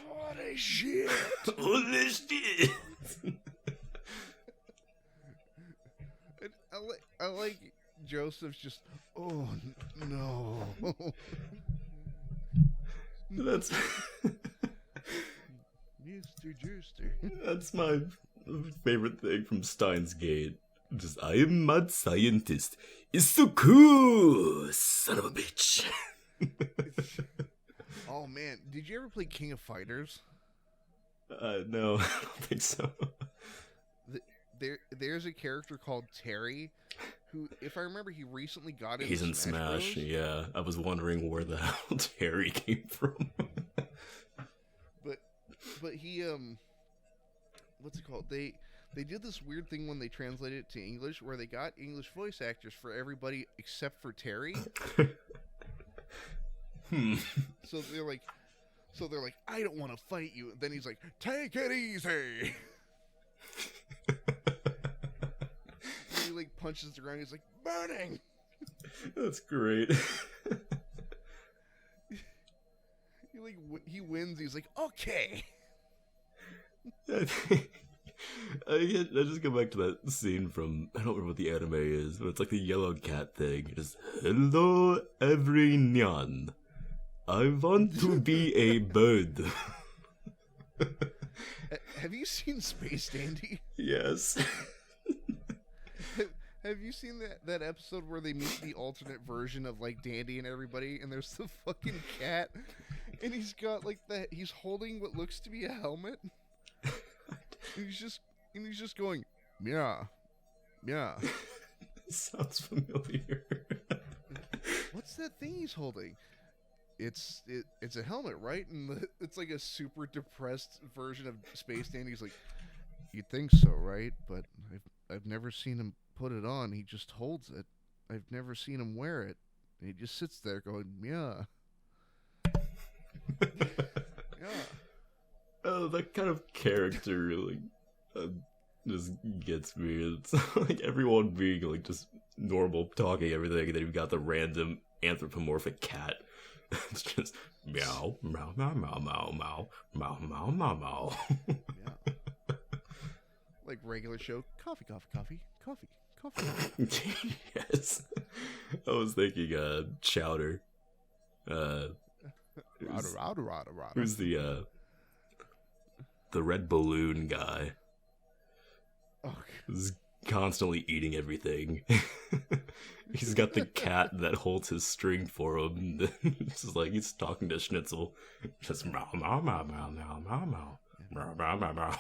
Holy shit! Holy shit! I like Joseph's just, oh no. That's Mr. Juster. That's my favorite thing from Steins Gate. Just, I am mad scientist. It's so cool, son of a bitch. Oh man, did you ever play King of Fighters? No, I don't think so. There's a character called Terry, who, if I remember, he recently got into He's in Smash. Bros. Yeah. I was wondering where the hell Terry came from. But he what's it called? They did this weird thing when they translated it to English, where they got English voice actors for everybody except for Terry. So they're like, I don't want to fight you. And then he's like, take it easy. And he like punches the ground. He's like, burning. That's great. He wins. He's like, okay. I just go back to that scene from, I don't remember what the anime is, but it's like the yellow cat thing. It is, hello everyone. I want to be a bird. Have you seen Space Dandy? Yes. Have you seen that episode where they meet the alternate version of like Dandy and everybody, and there's the fucking cat, and he's got like he's holding what looks to be a helmet, and he's just going, yeah. Sounds familiar. What's that thing he's holding? It's a helmet, right? And it's like a super depressed version of Space Dandy. He's like, you'd think so, right? But I've never seen him put it on. He just holds it. I've never seen him wear it. And he just sits there going, yeah. Yeah. Oh, that kind of character really just gets me. It's like everyone being like just normal, talking everything, and then you've got the random anthropomorphic cat. It's just meow, meow, meow, meow, meow, meow, meow, meow, meow, meow. Yeah. Like regular show, coffee. Yes. I was thinking Chowder. Who's the red balloon guy? Okay. Who's constantly eating everything. He's got the cat that holds his string for him. It's just like he's talking to Schnitzel. Just meow, meow, meow, meow, meow, meow, meow. Meow, meow, meow, meow.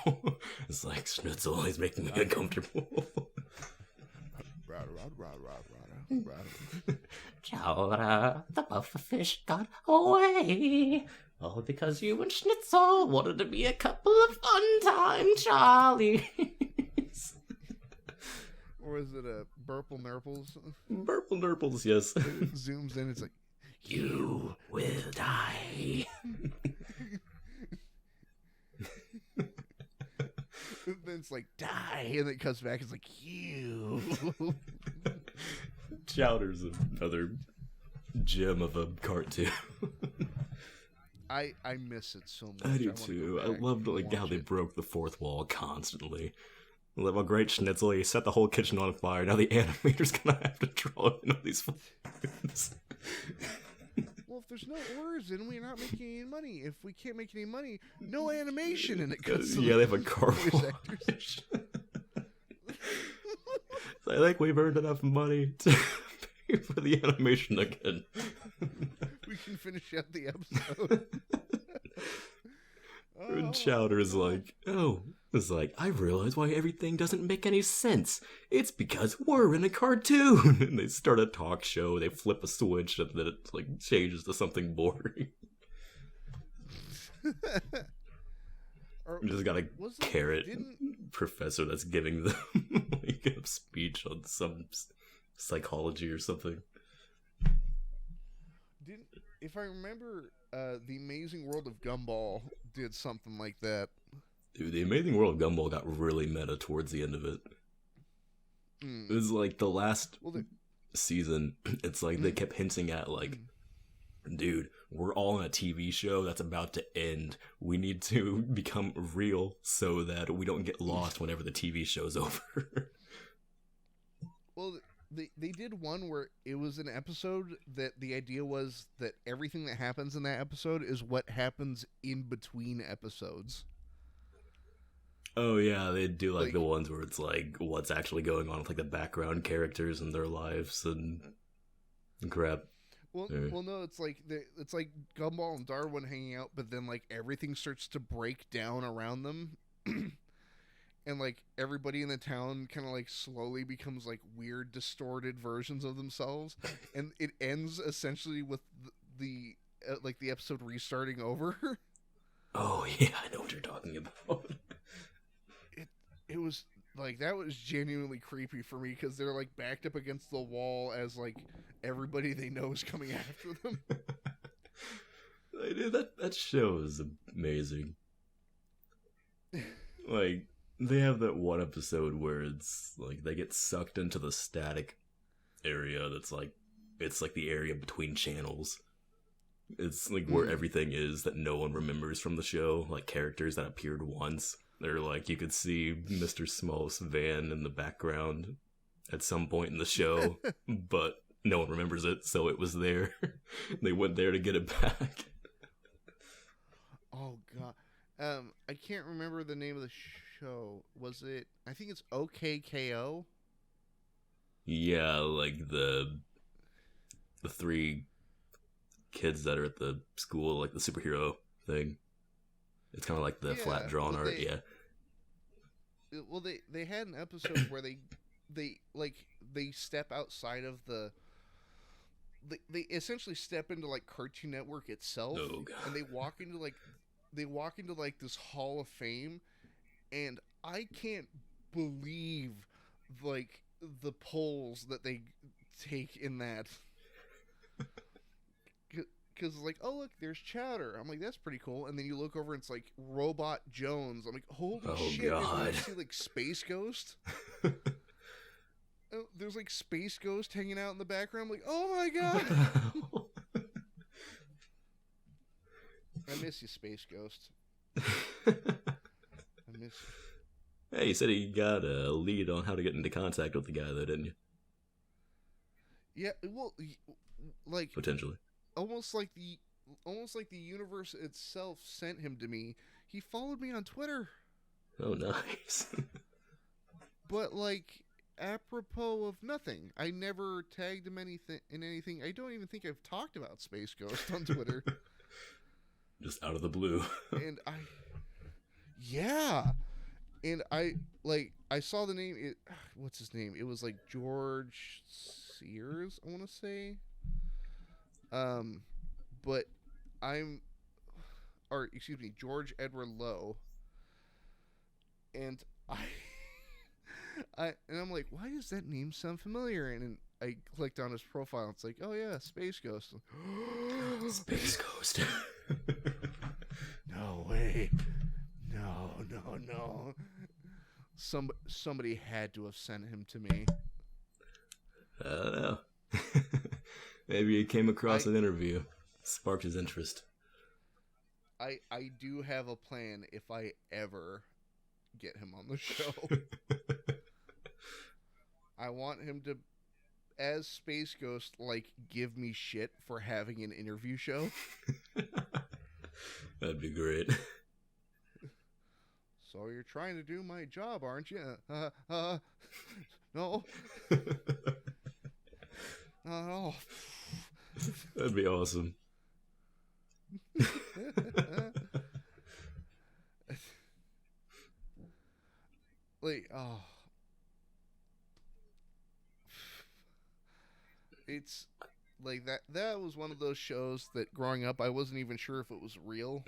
It's like, Schnitzel, he's making me uncomfortable. Chowder, the pufferfish got away. All because you and Schnitzel wanted to be a couple of fun-time Charlies. Or is it a Burple Nurples? Burple Nurples, yes. It zooms in, it's like, you will die. then it's like, die, and then it comes back, it's like, you. Chowder's another gem of a cartoon. I miss it so much. I do too. I loved like how they broke the fourth wall constantly. I love how great Schnitzel, he set the whole kitchen on fire. Now the animator's gonna have to draw in all these foods. Well, if there's no orders in, we're not making any money. If we can't make any money, no animation, and it cuts. Yeah, they have a car wash. I think we've earned enough money to pay for the animation again. We can finish out the episode. And Chowder's like, I realize why everything doesn't make any sense. It's because we're in a cartoon. And they start a talk show, they flip a switch, and then it like changes to something boring. You just got a carrot professor that's giving them like a speech on some psychology or something. If I remember, The Amazing World of Gumball did something like that. Dude, The Amazing World of Gumball got really meta towards the end of it. It was like the last season, it's like they kept hinting at like, dude, we're all in a TV show that's about to end. We need to become real so that we don't get lost whenever the TV show's over. Well, they did one where it was an episode that the idea was that everything that happens in that episode is what happens in between episodes. Oh yeah, they do like the ones where it's like what's actually going on with like the background characters and their lives and crap. Well, no, it's like Gumball and Darwin hanging out, but then like everything starts to break down around them. And, like, everybody in the town kind of, like, slowly becomes, like, weird, distorted versions of themselves. And it ends, essentially, with the episode restarting over. Oh, yeah, I know what you're talking about. It was, like, that was genuinely creepy for me, because they're, like, backed up against the wall as, like, everybody they know is coming after them. That show is amazing. Like... They have that one episode where it's like they get sucked into the static area that's like it's like the area between channels. It's like where everything is that no one remembers from the show, like characters that appeared once. They're like you could see Mr. Small's van in the background at some point in the show, but no one remembers it, so it was there. They went there to get it back. Oh god. I can't remember the name of the show. Was it? I think it's OKKO. Yeah, like the three kids that are at the school, like the superhero thing. It's kind of like the flat drawn art. Well, they had an episode where they step outside of the. They essentially step into like Cartoon Network itself, and they walk into like this Hall of Fame. And I can't believe, like, the polls that they take in that. Because, like, oh, look, there's Chowder. I'm like, that's pretty cool. And then you look over and it's, like, Robot Jones. I'm like, holy shit. God. And you see, like, Space Ghost. There's, like, Space Ghost hanging out in the background. I'm like, oh, my God. I miss you, Space Ghost. Hey, you said he got a lead on how to get into contact with the guy, though, didn't you? Yeah, well, like potentially, almost like the universe itself sent him to me. He followed me on Twitter. Oh, nice. But like, apropos of nothing, I never tagged him in anything. I don't even think I've talked about Space Ghost on Twitter. Just out of the blue. And I I saw the name. What's his name? It was like George Sears, I want to say. But I'm, or excuse me, George Edward Lowe, and I, I'm like, why does that name sound familiar? And I clicked on his profile. It's like, oh yeah, Space Ghost. Space Ghost. No way. No. Somebody had to have sent him to me. I don't know. Maybe he came across an interview, sparked his interest. I do have a plan if I ever get him on the show. I want him to, as Space Ghost, like, give me shit for having an interview show. That'd be great. So you're trying to do my job, aren't you? No. Not at all. That'd be awesome. Like, oh. It's like that was one of those shows that growing up I wasn't even sure if it was real.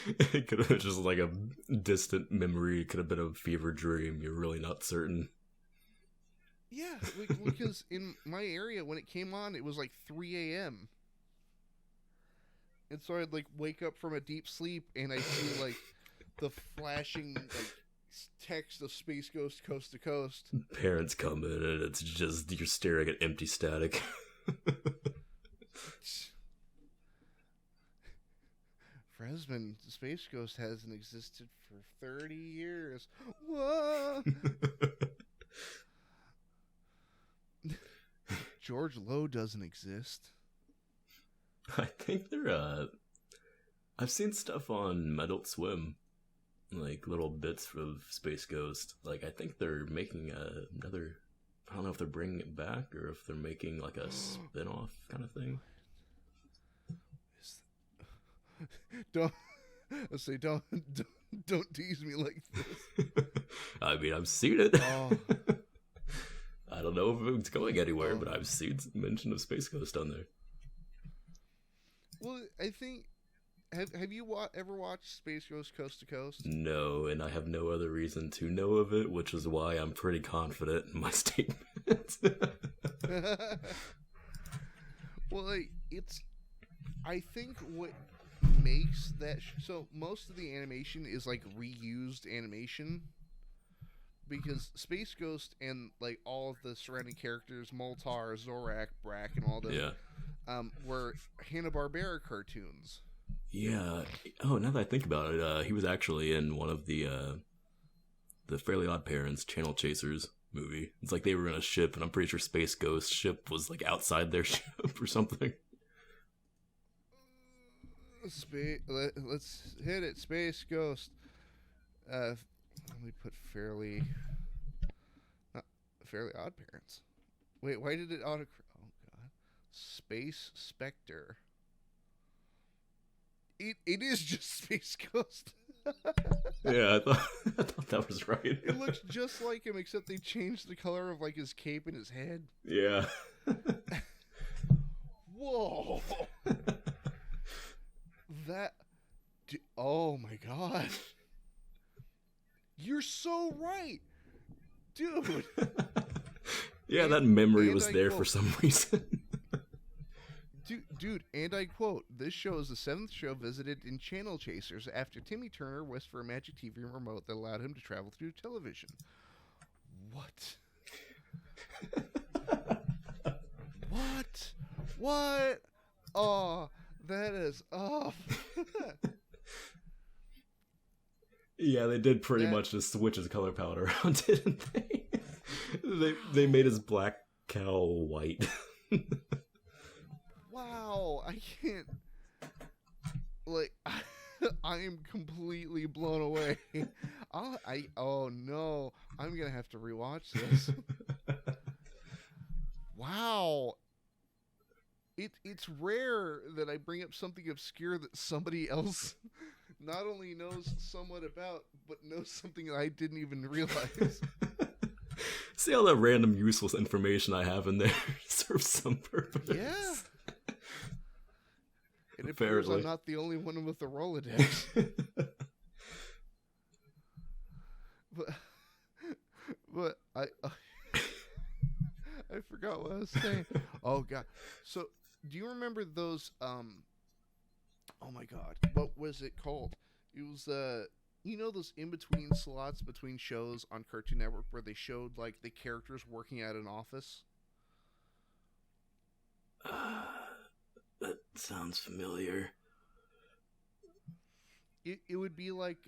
It could have been just like a distant memory. It could have been a fever dream. You're really not certain. Yeah, because in my area when it came on, it was like 3 a.m. And so I'd like wake up from a deep sleep and I see like the flashing like text of Space Ghost Coast to Coast. Parents come in and it's just you're staring at empty static. Fresman, Space Ghost hasn't existed for 30 years. Whoa! George Lowe doesn't exist. I think they're, I've seen stuff on Adult Swim, like little bits of Space Ghost. Like, I think they're making another, I don't know if they're bringing it back or if they're making like a spin-off kind of thing. Don't tease me like this. I mean, I've seen it. Oh. I don't know if it's going anywhere, but I've seen mention of Space Ghost on there. Well, I think have you ever watched Space Ghost Coast to Coast? No, and I have no other reason to know of it, which is why I'm pretty confident in my statement. Well, like, I think what makes that so most of the animation is like reused animation, because Space Ghost and like all of the surrounding characters, Moltar, Zorak, Brack, and all them, were Hanna-Barbera cartoons. Yeah. Oh, now that I think about it, he was actually in one of the Fairly Odd Parents Channel Chasers movie. It's like they were in a ship, and I'm pretty sure Space Ghost ship was like outside their ship or something. Let's hit it, Space Ghost. Let me put Fairly Odd Parents. Wait, why did it auto? Oh god, Space Spectre. It is just Space Ghost. Yeah, I thought that was right. It looks just like him, except they changed the color of like his cape and his head. Yeah. Whoa. Oh my god. You're so right. Dude. Yeah, that memory was there for some reason. Dude, and I quote, "This show is the 7th show visited in Channel Chasers after Timmy Turner wished for a magic TV remote that allowed him to travel through television." What? What? Oh, that is off. Yeah, they did pretty much just switch his color palette around, didn't they? They made his black cow white. Wow, I can't. Like, I am completely blown away. Oh no, I'm gonna have to rewatch this. Wow. It's rare that I bring up something obscure that somebody else not only knows somewhat about, but knows something I didn't even realize. See all that random useless information I have in there serves some purpose. Yeah. It appears I'm not the only one with a Rolodex. but I forgot what I was saying. Oh god. So, do you remember those oh my god. What was it called? It was you know those in-between slots between shows on Cartoon Network where they showed like the characters working at an office? That sounds familiar. It would be like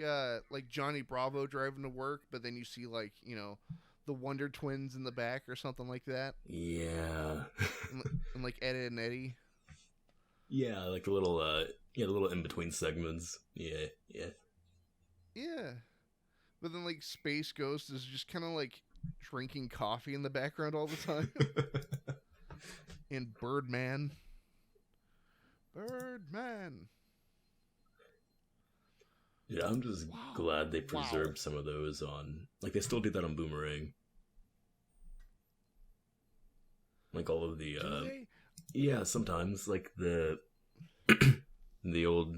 Johnny Bravo driving to work, but then you see like, you know, the Wonder Twins in the back or something like that. Yeah. and like Ed and Eddie. Yeah, like the little in between segments. Yeah. Yeah. But then like Space Ghost is just kind of like drinking coffee in the background all the time. And Birdman. Yeah, I'm just glad they preserved some of those on... Like, they still do that on Boomerang. Like, all of the... Do they? Yeah, sometimes. Like, the... the old...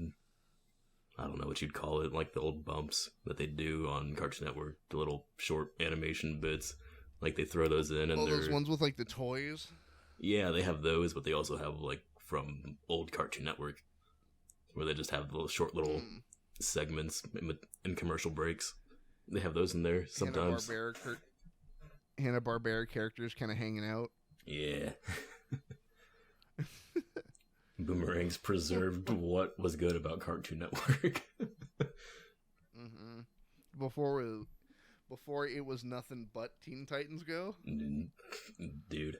I don't know what you'd call it. Like, the old bumps that they do on Cartoon Network. The little short animation bits. Like, they throw those in and those ones with, like, the toys? Yeah, they have those, but they also have, like, from old Cartoon Network. Where they just have little short little... segments in commercial breaks. They have those in there sometimes. Hanna-Barbera characters kind of hanging out. Yeah. Boomerang's preserved what was good about Cartoon Network. Mm-hmm. Before it was nothing but Teen Titans Go? Dude.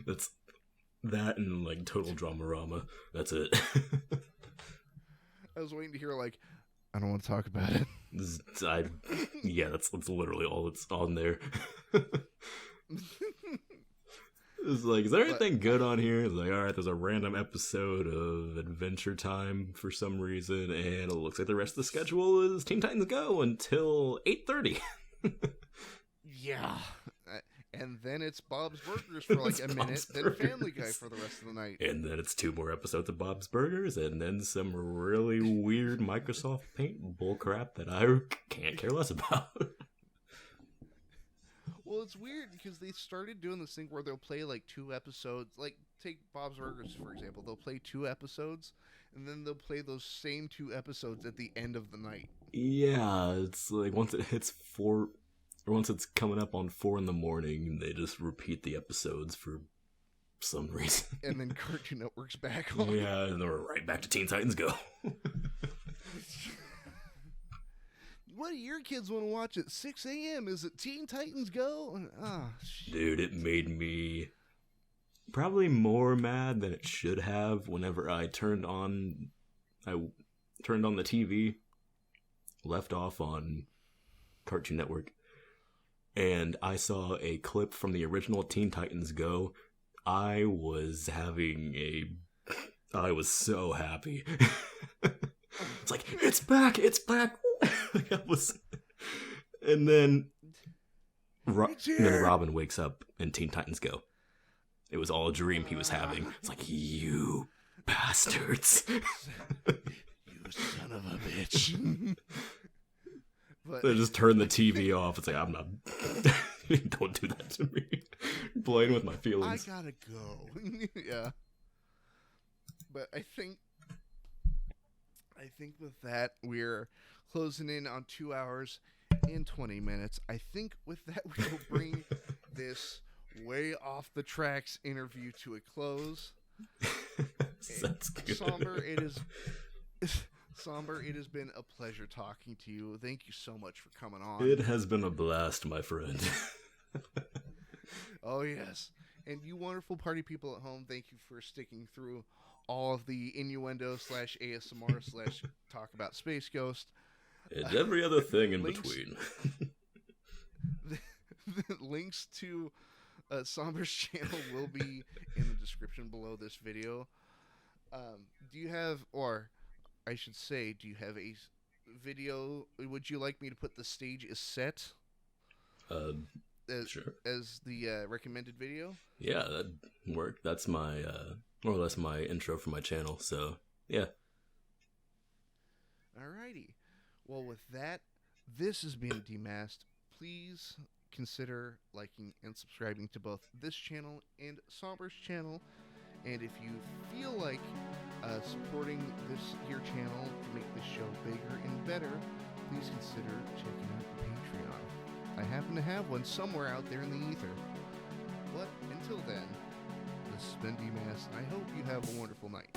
That's that and like Total Dramarama. That's it. I was waiting to hear, like, I don't want to talk about it. Yeah, that's literally all that's on there. It's like, is there anything good on here? It's like, alright, there's a random episode of Adventure Time for some reason, and it looks like the rest of the schedule is Teen Titans Go until 8:30. Yeah. And then it's Bob's Burgers for like a minute, then Family Guy for the rest of the night. And then it's 2 more episodes of Bob's Burgers, and then some really weird Microsoft Paint bullcrap that I can't care less about. Well, it's weird because they started doing this thing where they'll play like 2 episodes. Like, take Bob's Burgers, for example. They'll play 2 episodes, and then they'll play those same 2 episodes at the end of the night. Yeah, it's like once it hits 4... Or once it's coming up on 4 a.m, they just repeat the episodes for some reason. And then Cartoon Network's back on. Yeah, and then we're right back to Teen Titans Go. What do your kids want to watch at 6 a.m? Is it Teen Titans Go? Dude, it made me probably more mad than it should have whenever I turned on the TV, left off on Cartoon Network, and I saw a clip from the original Teen Titans Go. I was so happy. It's like, it's back! And then Robin wakes up in Teen Titans Go. It was all a dream he was having. It's like, you bastards. You son of a bitch. But they just turn the TV off. It's like, I'm not... Don't do that to me. Playing with my feelings. I gotta go. Yeah. But I think with that, we're closing in on 2 hours and 20 minutes. I think with that, we will bring this way off the tracks interview to a close. That's good. Somber, it has been a pleasure talking to you. Thank you so much for coming on. It has been a blast, my friend. Oh, yes. And you wonderful party people at home, thank you for sticking through all of the innuendo /ASMR / talk about Space Ghost. And every other thing in between. The links to Somber's channel will be in the description below this video. Do you have, or I should say, do you have a video? Would you like me to put "The Stage is Set" as, Sure. as the recommended video? Yeah, that worked. That's my more or less my intro for my channel. So yeah. Alrighty. Well, with that, this has been Demasked. Please consider liking and subscribing to both this channel and Somber's channel. And if you feel like supporting this here channel to make this show bigger and better, please consider checking out the Patreon. I happen to have one somewhere out there in the ether. But until then, this has been Demasked, and I hope you have a wonderful night.